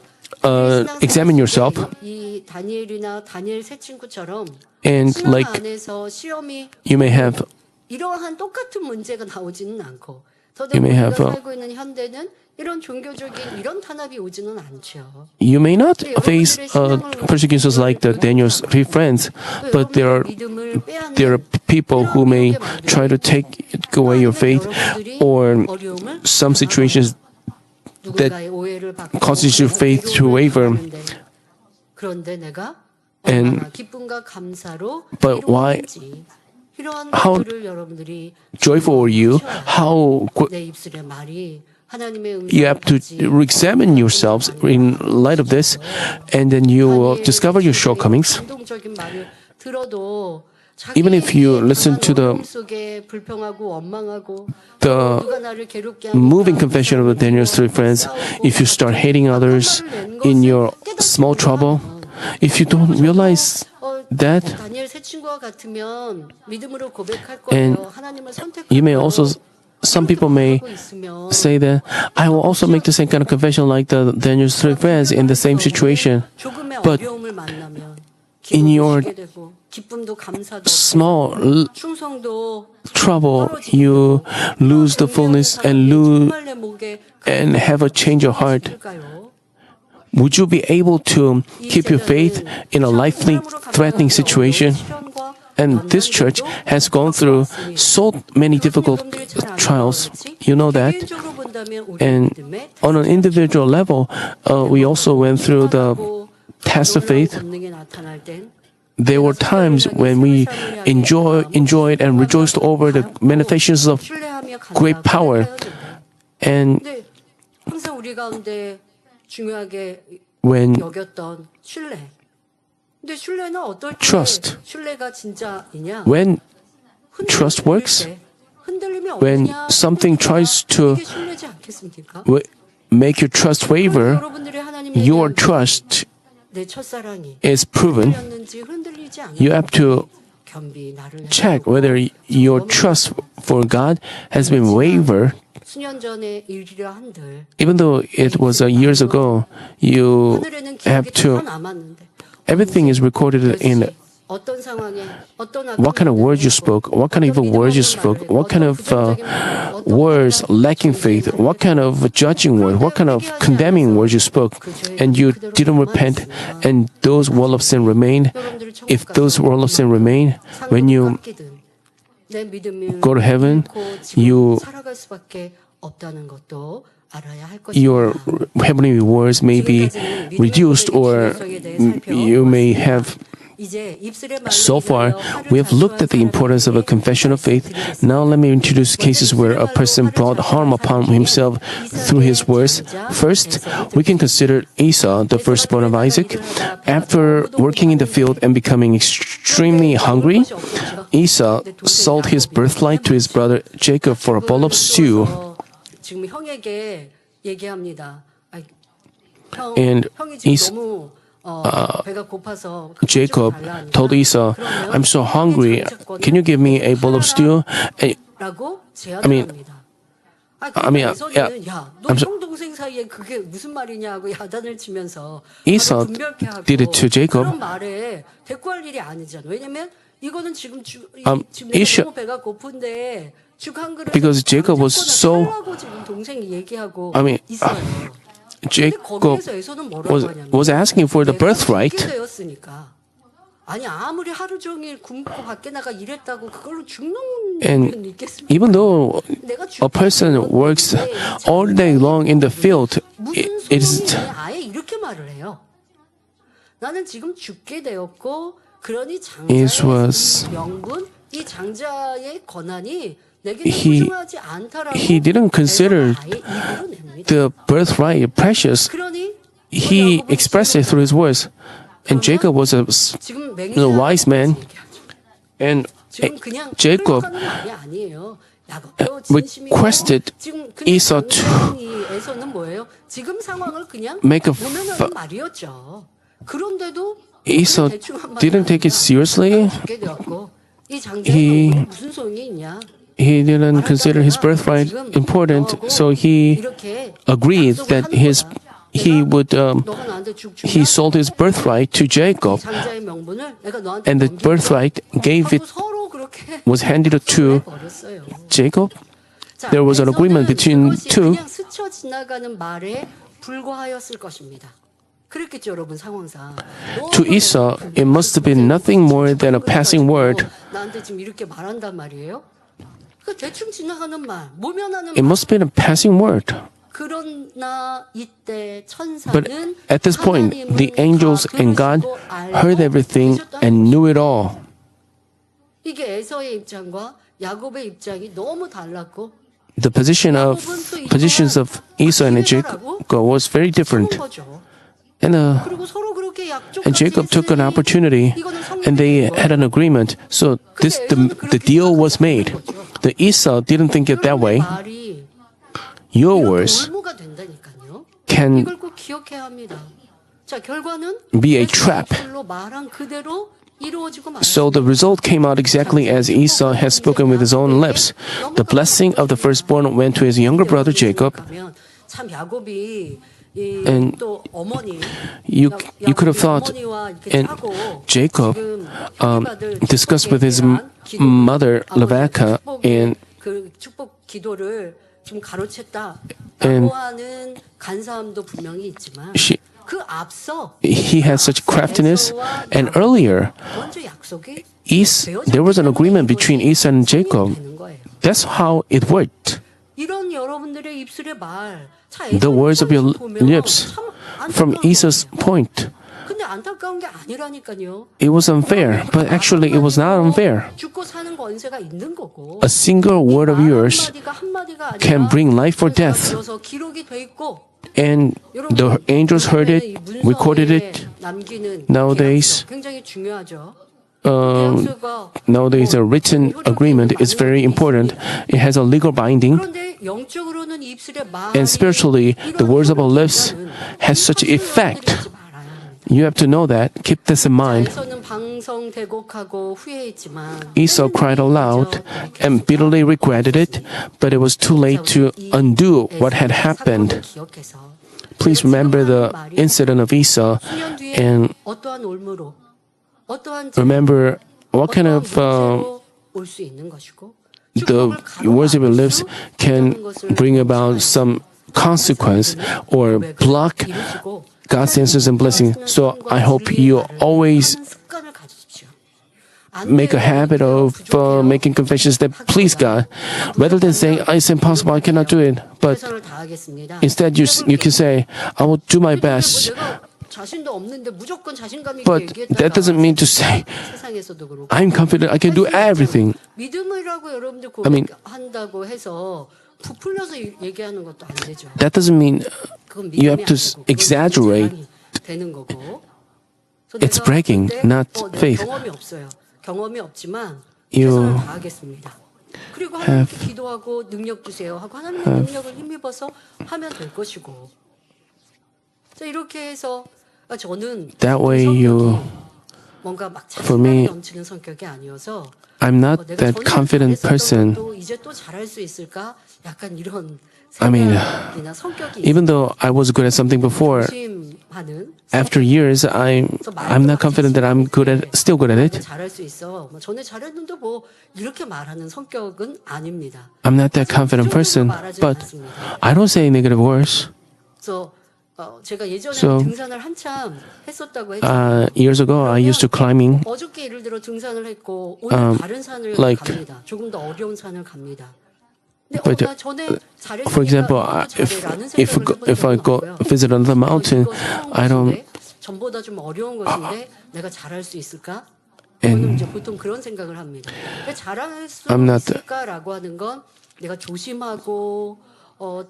examine yourself, 이 다니엘이나 다니엘 세 친구처럼 and 신앙 like 안에서 시험이 you may have 이러한 똑같은 문제가 나오지는 않고 You may 더더욱 우리가 have, 살고 있는 현대는 이런 종교적인 이런 탄압이 오지는 않죠. You may not face persecutions like the Daniel's 3 friends, but there are people who may try to take away your faith, or some situations that causes your faith to waver. 그런데 내가 And- 얼마나 기쁨과 감사로 But why- 이루어진지 이러한 how 것들을 여러분들이 Joyful are you? How 내 입술의 말이 하나님의 you have to 음성을 examine yourselves in light of this, and then you will discover your shortcomings. 감동적인 말을 들어도 Even if you listen to the 속에 불평하고 원망하고 the 누가 나를 괴롭게 하니까 moving confession of the Daniel's 3 friends, if you start hating others in your small trouble, if you don't realize that, 다니엘 세 친구와 같으면 믿음으로 고백할 And 거예요. 하나님을 선택할 you may 거예요. also, some people may 하고 있으면 say that I will also make the same kind of confession like the Daniel's 3 friends in the same situation. 조금의 But 어려움을 만나면 in your 기쁨도 되고 기쁨도 감사도 small 충성도 trouble, you lose the fullness and lose 정말 내 목에 and have a change of heart. 있을까요? Would you be able to keep your faith in a life-threatening situation? And this church has gone through so many difficult trials. You know that. And on an individual level, we also went through the test of faith. There were times when we enjoyed and rejoiced over the manifestations of great power. And 근데 항상 우리 가운데 중요하게 when 여겼던 신뢰. 근데 신뢰는 어떨 때 Trust. 신뢰가 진짜이냐? when 흔들릴 trust works, 때, 흔들림이 when 없느냐? something tries to 이게 신뢰지 않겠습니까? make your trust waver, 여러분들이 하나님에 your 대한 trust 내 첫사랑이 is proven. 흔들렸는지 흔들리지 않는지 You have to 겸비 나를 check whether your trust for God has been wavered. 수년 전에 일이라 한들 Even though it was years ago, you 하늘에는 have 기억이 to, 다 남았는데 everything is recorded in 어떤 상황에 어떤 what kind of words you spoke, what kind of evil words you spoke, what kind of words lacking faith, what kind of judging word, what kind of condemning words you spoke, and you didn't repent, and those wall of sin remain. If those wall of sin remain, when you 내 믿음을 go to heaven, 잃고 지금 you 살아갈 수밖에 없다는 것도 알아야 할 your 것입니다. heavenly rewards may be reduced, or you may have. 이제 입술의 말로 So far, 인하여 we have looked at the importance of a confession of faith. Now let me introduce cases where a person brought harm upon himself through his words. First, we can consider Esau, the firstborn of Isaac. After working in the field and becoming extremely hungry, Esau sold his birthright to his brother Jacob for a bowl of stew. 지금 형에게 얘기합니다. And 형이 지금 Es- 너무 배가 고파서 Jacob told Esau, I'm so hungry. Can you give me a bowl of stew? 라고 I mean, 제안합니다. I mean, yeah, 너 I'm so- 형 동생 사이에 그게 무슨 말이냐고 야단을 치면서 Esau 바로 분별케 하고 did it to Jacob. 그런 말에 대꾸할 일이 아니잖아. 왜냐면 이거는 지금 지금 Esau- 내가 너무 배가 고픈데 죽 한 그릇 Because Jacob was so- 살라고 지금 동생이 얘기하고 I mean, 있어요. Jacob 거기에서 에서는 뭐라고 하냐면 was asking for the 내가 birthright. 죽게 되었으니까. 아니 아무리 하루 종일 굶고 밖에 나가 일했다고 그걸로 죽는 And 일은 있겠습니까? even though 내가 a person works all day long in the field, 무슨 it is 소용이 아예 이렇게 말을 해요. 나는 지금 죽게 되었고 그러니 It 장자의 was- 이 명분, 이 장자의 권한이 내게 He- 소중하지 않다라고 he didn't consider 아예 입으로 냅니다. the birthright precious. 그러니 He 야곱은 expressed it through his words. And Jacob was a 지금 wise man. And 지금 그냥 Jacob 흘러가는 말이 아니에요. 야곱도 requested 지금 Esau to 에서는 뭐예요? 지금 상황을 그냥 make a 모면하는 말이었죠. 그런데도 Esau 대충 한 마디 didn't take it seriously. 죽게 되었고 이 He- 장자의 무슨 소용이 있냐? He didn't consider his birthright important, so he 이렇게 agreed that he would 너가 나한테 죽 he sold his birthright to Jacob, 장자의 명분을 내가 너한테 and the 넘기고 birthright gave it 서로 그렇게 was handed to 버렸어요. Jacob. 자, There was an agreement between 그것이 two. 그냥 스쳐 지나가는 말에 불과하였을 것입니다. 그랬겠죠, 여러분 상황상. To Esau, it must have been nothing more than a passing word. 나한테 지금 이렇게 말한단 말이에요. 그 대충 지나가는 말, 모면하는 It 말. must have been a passing word. 그러나 이때 천사는 But at this point, the angels and God heard everything and knew it all. 이게 에서의 입장과 야곱의 입장이 너무 달랐고 The positions of Esau and Jacob was very different. 그런 거죠. And 그리고 서로 그렇게 and Jacob took an opportunity, and they had an agreement. So the deal was made. The Esau didn't think it that way. 말이 Your 이렇게 words 올무가 된다니까요. can 이걸 꼭 기억해야 합니다. 자, 결과는 be a trap. 에서로 말한 그대로 이루어지고 말았습니다. So the result came out exactly as Esau had spoken with his own lips. The blessing of the firstborn went to his younger brother Jacob. 참 야곱이 And 또 어머니 You could have thought, and Jacob discussed with his mother Rebecca, and 그 축복 기도를 좀 가로챘다라고 And 하는 간사함도 분명히 있지만 she, 그 앞서 he had such craftiness. And earlier, 먼저 약속이 there was an agreement between Esau and Jacob. 되는 거예요. That's how it worked. 이런 여러분들의 입술의 말, The words of your lips from Esau's point. 근데 안타까운 게 아니라니까요. It was unfair, but actually it was not unfair. 죽고 사는 권세가 있는 거고. A single word of yours can bring life or death. 기록이 돼 있고 And the angels heard it, recorded it. Nowadays, 굉장히 중요하죠. nowadays a written agreement is very important. It has a legal binding. 그런데 영적으로는 입술의 말이 And spiritually, the words of our lips has such effect. You have to know that. Keep this in mind. 에서는 방성대곡하고 후회했지만 Esau cried aloud and bitterly regretted it, but it was too late to undo what had happened. Please remember the incident of Esau and 어떠한 올무로 어떠한 remember what kind of 올수 있는 것이고 the words of your lips can bring about some consequence or block God's answers and blessings. So I hope you always make a habit of making confessions that please God, rather than saying, it's impossible, I cannot do it. But instead you can say, I will do my best. But that doesn't mean to say, I'm confident I can do everything. I mean, that doesn't mean you have to exaggerate. It's bragging, not faith. 경험이 없지만 You 최선을 다하겠습니다. 그리고 하나님께 기도하고 능력 주세요 하고 하나님의 능력을 힘입어서 하면 될 것이고. 자, 이렇게 해서 저는 That way you, 뭔가 막 for me, 자신감이 넘치는 성격이 아니어서 I'm not that confident person. 이제 또 잘할 수 있을까? 약간 이런 I mean, 생각이나 성격이 even though I was good at something before, 조심하는 after years, I'm not confident that I'm still good at it. 잘할 수 있어. 뭐 전에 잘했는데 뭐 이렇게 말하는 성격은 아닙니다. I'm not that confident person, but I don't say negative words. 그래서 제가 예전에 So, 등산을 한참 했었다고 했잖아요. years ago, I used to climbing. 어저께 예를 들어 등산을 했고 오늘 다른 산을 like- 갑니다. 조금 더 어려운 산을 갑니다. 근데 But, 나 전에 잘했으니까 For example, 이것도 잘해라는 if 생각을 해본 I 적은 go 없고요. visit another mountain, 이거 새로운 I don't. 것인데, 전보다 좀 어려운 것인데 내가 잘할 수 있을까? 저는 이제 보통 그런 생각을 합니다. 근데 잘할 수 I'm not- 있을까라고 하는 건 내가 조심하고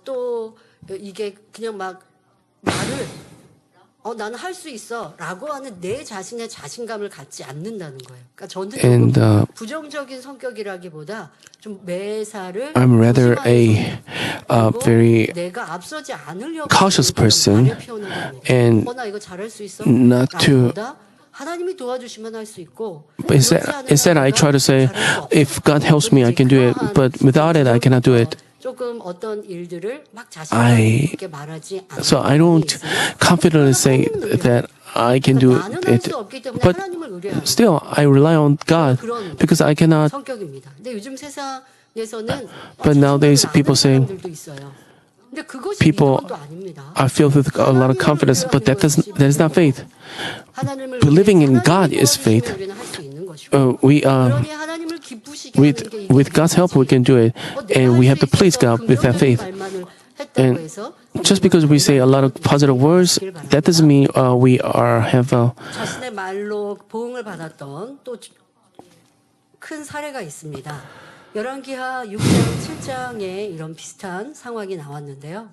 또 이게 그냥 막 나를 나는 할 수 있어라고 하는 내 자신의 자신감을 갖지 않는다는 거예요. 그러니까 저는 And, 조금 부정적인 성격이라기보다 좀 매사를 I'm rather 조심하는 a very 내가 앞서지 않으려고 cautious 하는 그런 person 말을 피우는 겁니다. and 나 이거 잘할 수 있어? not to- 라기보다 하나님이 도와주시면 할 수 있고 But instead, I try to say, if God helps me, I can do it. But without it, I cannot do it. 조금 어떤 일들을 막 자신감 I- 있게 말하지 않는 So I don't confidently say that I can do 나는 할 it. 수 없기 때문에 But 하나님을 의뢰하는 still, I rely on God because I cannot. 성격입니다. 근데 요즘 세상에서는 But nowadays, people say 사람들도 있어요. 근데 그것이 people 믿음도 아닙니다. are filled with a lot of confidence, but that is not faith. 하나님을 Believing in 하나님이 God is 도와주시면 faith. 우리는 할수 있는 것이고. We 그러니 하나님을 기쁘시게 with 하는 게 이게 with God's help, we can do it, and we have to please God with that faith. 말만을 했다고 And 해서 just because we say a lot of positive words, that doesn't mean we have. 자신의 말로 보응을 받았던 또 큰 사례가 있습니다. 열왕기하 6장 7장에 이런 비슷한 상황이 나왔는데요.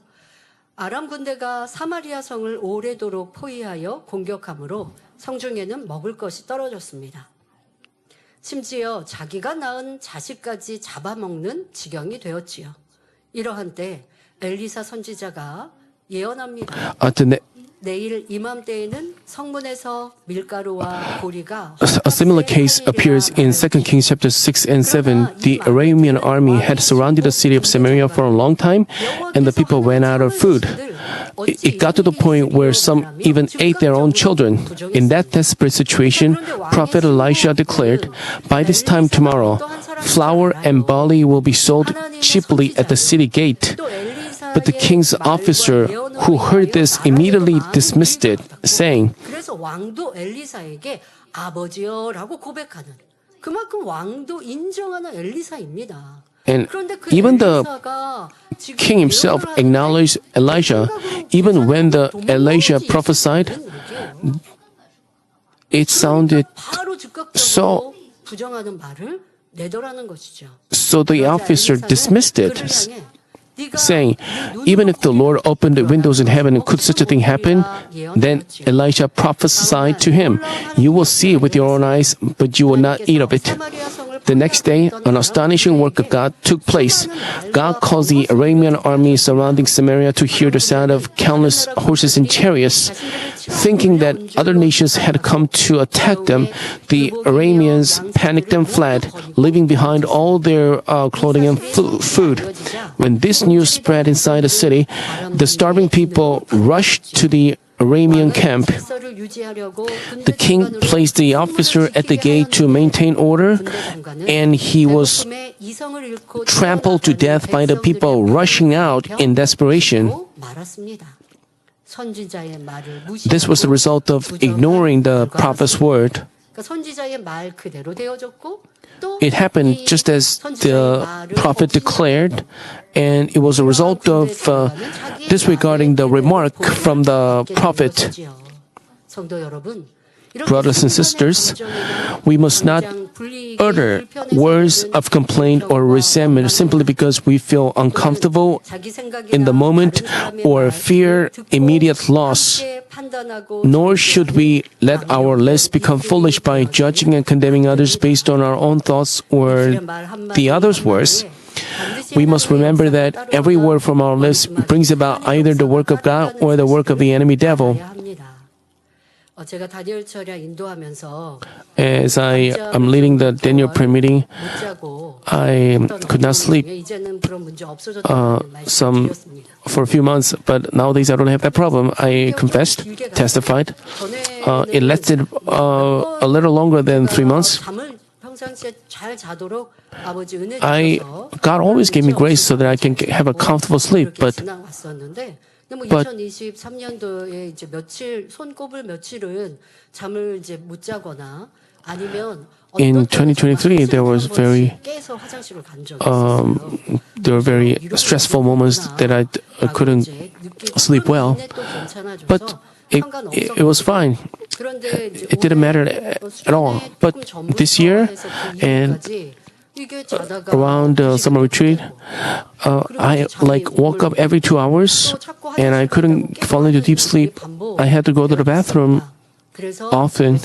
아람 군대가 사마리아 성을 오래도록 포위하여 공격함으로 성중에는 먹을 것이 떨어졌습니다. 심지어 자기가 낳은 자식까지 잡아먹는 지경이 되었지요. 이러한 때 엘리사 선지자가 예언합니다. 내일 이맘때에는 성문에서 밀가루와 보리가 A similar case appears in 2 Kings chapter 6 and 7. The Aramean army had surrounded the city of Samaria for a long time, and the people ran out of food. It got to the point where some even ate their own children. In that desperate situation, Prophet Elisha declared, "By this time tomorrow, flour and barley will be sold cheaply at the city gate." But the king's officer who heard this immediately dismissed it, saying, 그래서 왕도 엘리사에게 아버지여라고 고백하는 그만큼 왕도 인정하는 엘리사입니다. and 그런데 그 even the 엘리사가 지금 king himself 예언을 acknowledged Elijah. Even when the Elisha prophesied, 얘기예요. it sounded 바로 즉각적으로 so- 부정하는 말을 내더라는 것이죠. so the officer dismissed it, saying, "Even if the Lord opened the windows in heaven, could such a thing happen?" Then Elisha prophesied to him, "You will see it with your own eyes, but you will not eat of it." The next day, an astonishing work of God took place. God caused the Aramean army surrounding Samaria to hear the sound of countless horses and chariots. Thinking that other nations had come to attack them, the Arameans panicked and fled, leaving behind all their clothing and food. When this news spread inside the city, the starving people rushed to the Aramean camp. The king placed the officer at the gate to maintain order, and he was trampled to death by the people rushing out in desperation. This was the result of ignoring the prophet's word. It happened just as the prophet declared, and it was a result of disregarding the remark from the prophet. Brothers and sisters, we must not utter words of complaint or resentment simply because we feel uncomfortable in the moment or fear immediate loss. Nor should we let our lips become foolish by judging and condemning others based on our own thoughts or the other's words. We must remember that every word from our lips brings about either the work of God or the work of the enemy devil. 제가 다니엘 철야 인도하면서 As I am leading the Daniel prayer meeting, 못 자고 I could not sleep 이제는 그런 문제 없어졌다는 some 말씀드렸습니다. for a few months, but nowadays I don't have that problem. I confessed, testified. It lasted a little longer than 3 months. 잠을 평상시에 잘 자도록 아버지 은혜 God 주셔서 always gave me grace so that I can have a comfortable sleep, but 지나왔었는데 근데 뭐 But 2023년도에 이제 며칠 손 꼽을 며칠은 잠을 이제 못 자거나 아니면 In 2023, there was very 깨서 화장실을 간 적이 있었어요. there were very stressful moments that I couldn't sleep well. But it was fine. It didn't matter at all. But this year, and around the summer retreat, I woke up every 2 hours, and I couldn't fall into deep sleep. I had to go to the bathroom often.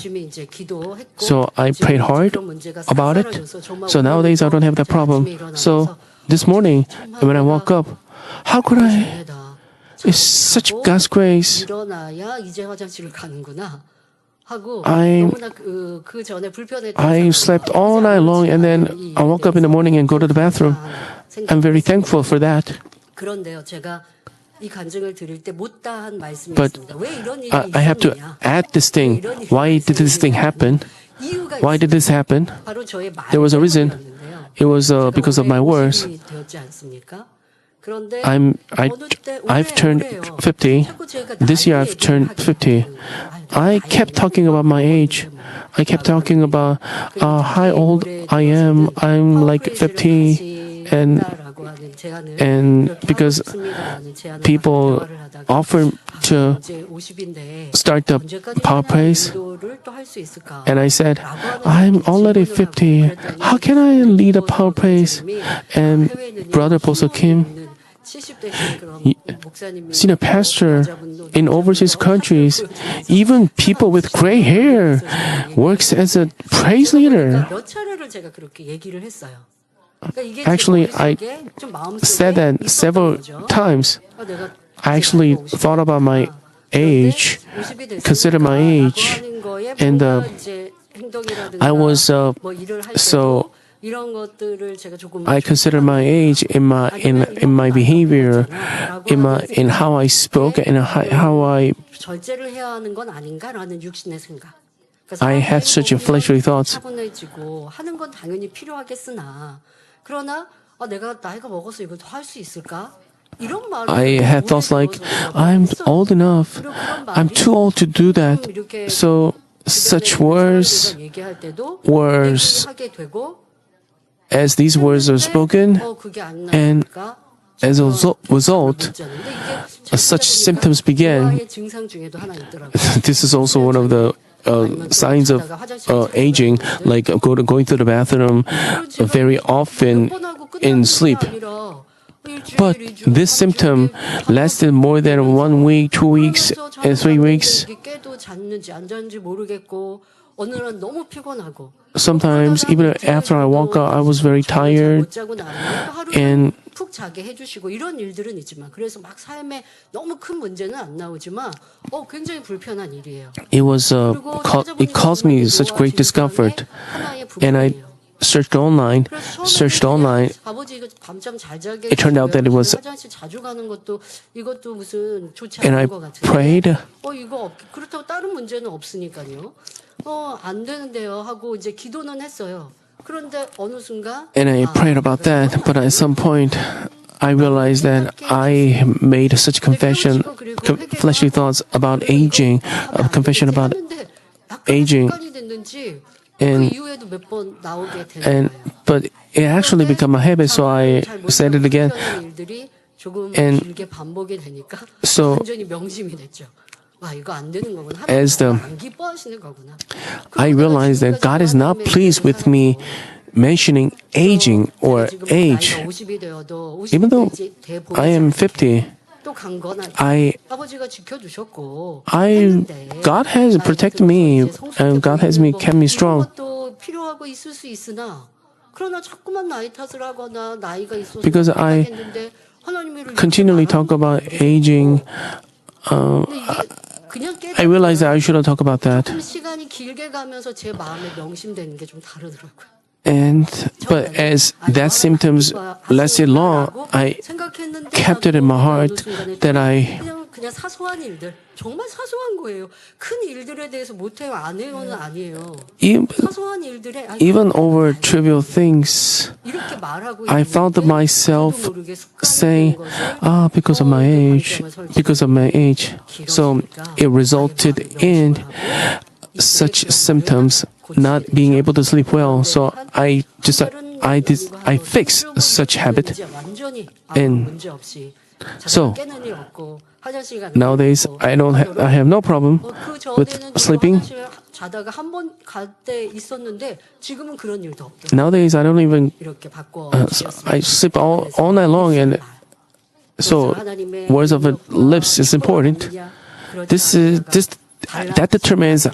So I prayed hard about it. So nowadays I don't have that problem. So this morning, when I woke up, how could I? It's such God's grace. 일어나야 이제 화장실을 가는구나 하고 I 너무나 그 전에 불편했던 I slept all night long and then I woke up in the morning and go to the bathroom. I'm very thankful for that. 그런데요, 제가 이 간증을 드릴 때 못다한 말씀이 But 있습니다. 왜 이런 일이 I have to 있었느냐? add this thing. Why did this thing happen? 이유가 Why did this happen? 바로 저의 말 There was a reason. 때문이었는데요. It was because of my words. 제가 올해 50이 되었지 않습니까? 그런데 I've turned 50. This year I've turned 50. I kept talking about my age. I kept talking about how old I am. I'm like 50, and because people offer to start the power praise, and I said, I'm already 50. How can I lead a power praise? And Brother Apostle Kim, senior pastor in overseas countries, even people with gray hair works as a praise leader. Actually, I said that several times. I actually thought about my age, considered my age, and I was so. I consider my age in my behavior, in how I spoke and how I had such fleshly thoughts. 하는 건 당연히 필요하겠으나 그러나 내가 나이가 먹어서 이걸 더 할 수 있을까? 이런 마음이 I had thoughts like, I'm old enough. I'm too old to do that. So such words, as these words are spoken, and as a result, such symptoms began. This is also one of the signs of aging, like going to the bathroom very often in sleep. But this symptom lasted more than 1 week, 2 weeks, and 3 weeks. Sometimes, even after I woke up, I was very tired. And 푹 자게 해주시고 이런 일들은 있지만 그래서 막 삶에 너무 큰 문제는 안 나오지만 굉장히 불편한 일이에요. It caused me such great discomfort. And I searched online. It turned out that it was, and I prayed. 이거 그렇다고 다른 문제는 없으니까요. 안 되는데요 하고 이제 기도는 했어요. 그런데 어느 순간 And I prayed about that, but at some point, I realized that I made such fleshly thoughts about aging, a confession about aging. But it actually became a habit, so I said it again. And so, I realized that God is not pleased with me mentioning aging or age. Even though I am 50, God has protected me and God has kept me strong. Because I continually talk about aging, I realized that I shouldn't talk about that. But as that symptoms lasted long, I kept it in my heart that I 그냥 사소한 일들, 정말 사소한 거예요. 큰 일들에 대해서 못해요, 안 해요는 아니에요. 사소한 일들에 Even over trivial things, 이렇게 말하고 I found 있는데 myself 저도 모르게 습관이 saying, 된 것을 because of my age, because of my age. So it resulted in such symptoms, not being able to sleep well. So I fixed such habit. And so nowadays I have no problem with sleeping. 자다가 한 번 갈 때 있었는데 지금은 그런 일도 없더라고요. Nowadays I don't even 이렇게 바꿔 I sleep all night long, and so words of lips is important. That determines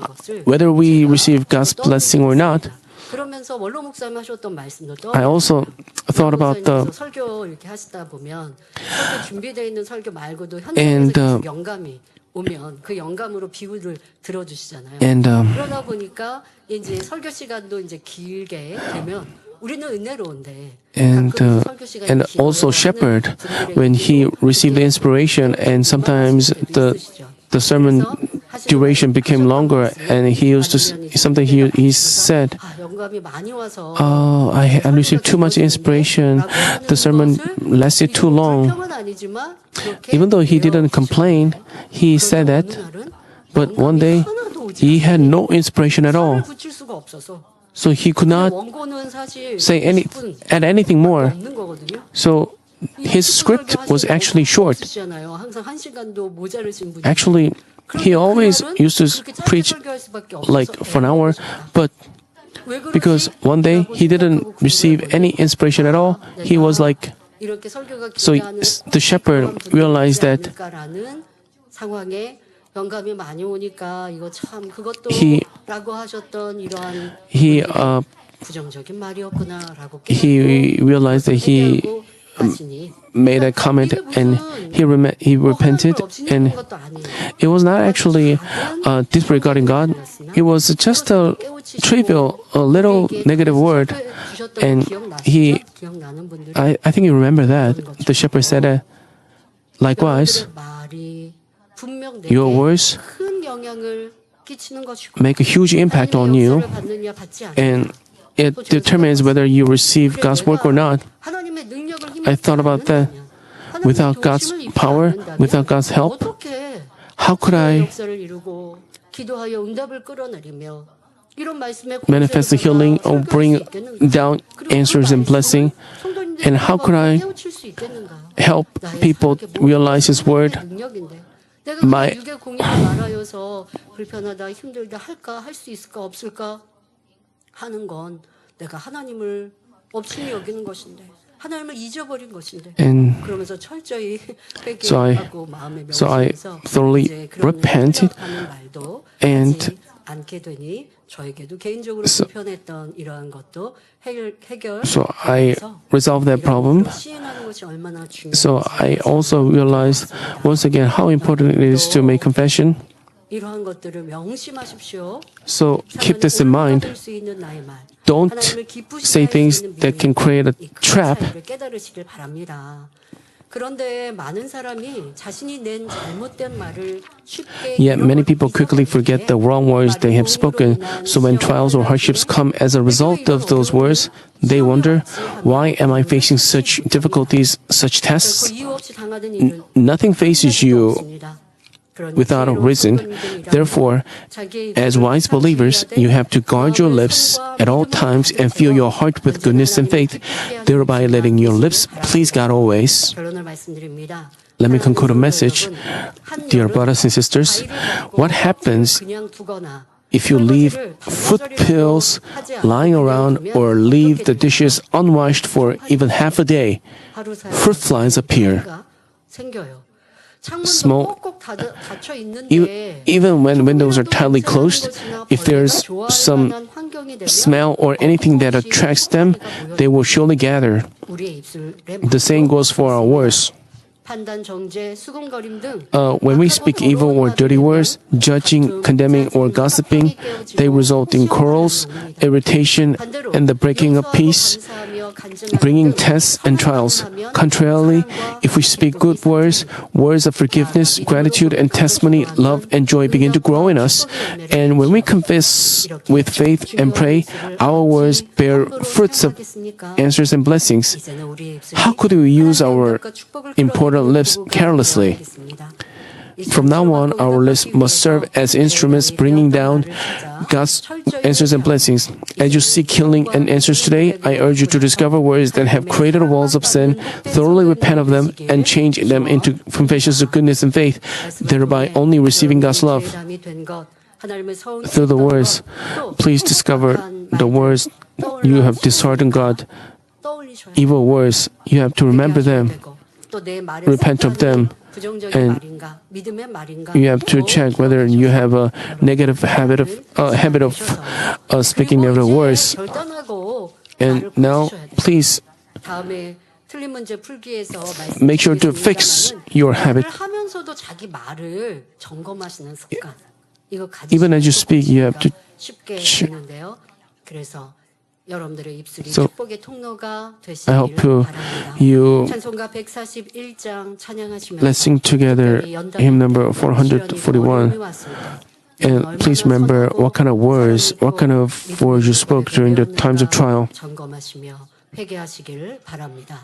whether we receive God's blessing or not. 그러면서 원로 목사님 하셨던 말씀도 I also thought about the 설교 이렇게 하시다 보면 설교 준비되어 있는 설교 말고도 And, 현장에서 계속 영감이 오면 그 영감으로 비유를 들어주시잖아요. and 그러다 보니까 이제 설교 시간도 이제 길게 되면 우리는 은혜로운데 and also shepherd, when he received the inspiration, and sometimes the sermon duration became longer, and he used to something he said, 영감이 많이 와서 I received too much inspiration, the sermon lasted too long. 불평은 아니지만 Even though he didn't complain, he said that, but one day he had no inspiration at all, 붙일 수가 없어서 so he could not 원고는 사실 add anything more. 없는 거거든요. So his script was actually short. 잖아요. 항상 1시간도 모자르신 분이. Actually, he always used to preach like for an hour, but because one day he didn't receive any inspiration at all, he was like, so the shepherd realized that 상황에 영감이 많이 오니까 이거 참 그것도 라고 하셨던 이러한 부정적인 말이었구나라고 he realized that he made a comment, and he repented, and it was not actually disregarding God. It was just a trivial, a little negative word, and I think you remember that. The shepherd said that, likewise, your words make a huge impact on you, and it determines whether you receive God's work or not. I thought about that. Without God's power, without God's help, how could I manifest the healing or bring down answers and blessing? And how could I help people realize His word? My 불편하다, 힘들다, 할 수 있을까, 없을까 하는 건 내가 하나님을 없이 여기는 것인데, 하나님을 잊어버린 것인데. And 그러면서 철저히 so I thoroughly repented and 않게 되니 저에게도 개인적으로 불편했던 이러한 것도 해결. So I resolved that problem. 시인하는 것이 얼마나 중요한지. So I also realized once again how important it is to make confession. 이러한 것들을 명심하십시오. So keep this in mind. Don't say things that can create a trap. 깨달으시길 바랍니다. 그런데 많은 사람이 자신이 낸 잘못된 말을 쉽게 Yet many people quickly forget the wrong words they have spoken. So when trials or hardships come as a result of those words, they wonder, why am I facing such difficulties, such tests? Nothing faces you without a reason. Therefore, as wise believers, you have to guard your lips at all times and fill your heart with goodness and faith, thereby letting your lips please God always. Let me conclude a message. Dear brothers and sisters, what happens if you leave food pills lying around or leave the dishes unwashed for even half a day? Fruit flies appear. Even when windows are tightly closed, if there's some smell or anything that attracts them, they will surely gather. The same goes for our words. When we speak evil or dirty words, judging, condemning, or gossiping, they result in quarrels, irritation, and the breaking of peace. bringing tests and trials. Contrarily, if we speak good words, words of forgiveness, gratitude, and testimony, love and joy begin to grow in us. And when we confess with faith and pray, our words bear fruits of answers and blessings. How could we use our important lips carelessly? From now on, our lips must serve as instruments bringing down God's answers and blessings. As you seek healing and answers today, I urge you to discover words that have created walls of sin, thoroughly repent of them, and change them into confessions of goodness and faith, thereby only receiving God's love. Through the words, please discover the words you have disheartened God. Evil words, you have to remember them, repent of them, and you have to check whether you have a negative habit of speaking negative words. And now, please make sure to fix your habit. Even as you speak, you have to So, I hope you let's sing together hymn number 441. And please remember what kind of words you spoke during the times of trial. 점검하시며 회개하시길 바랍니다.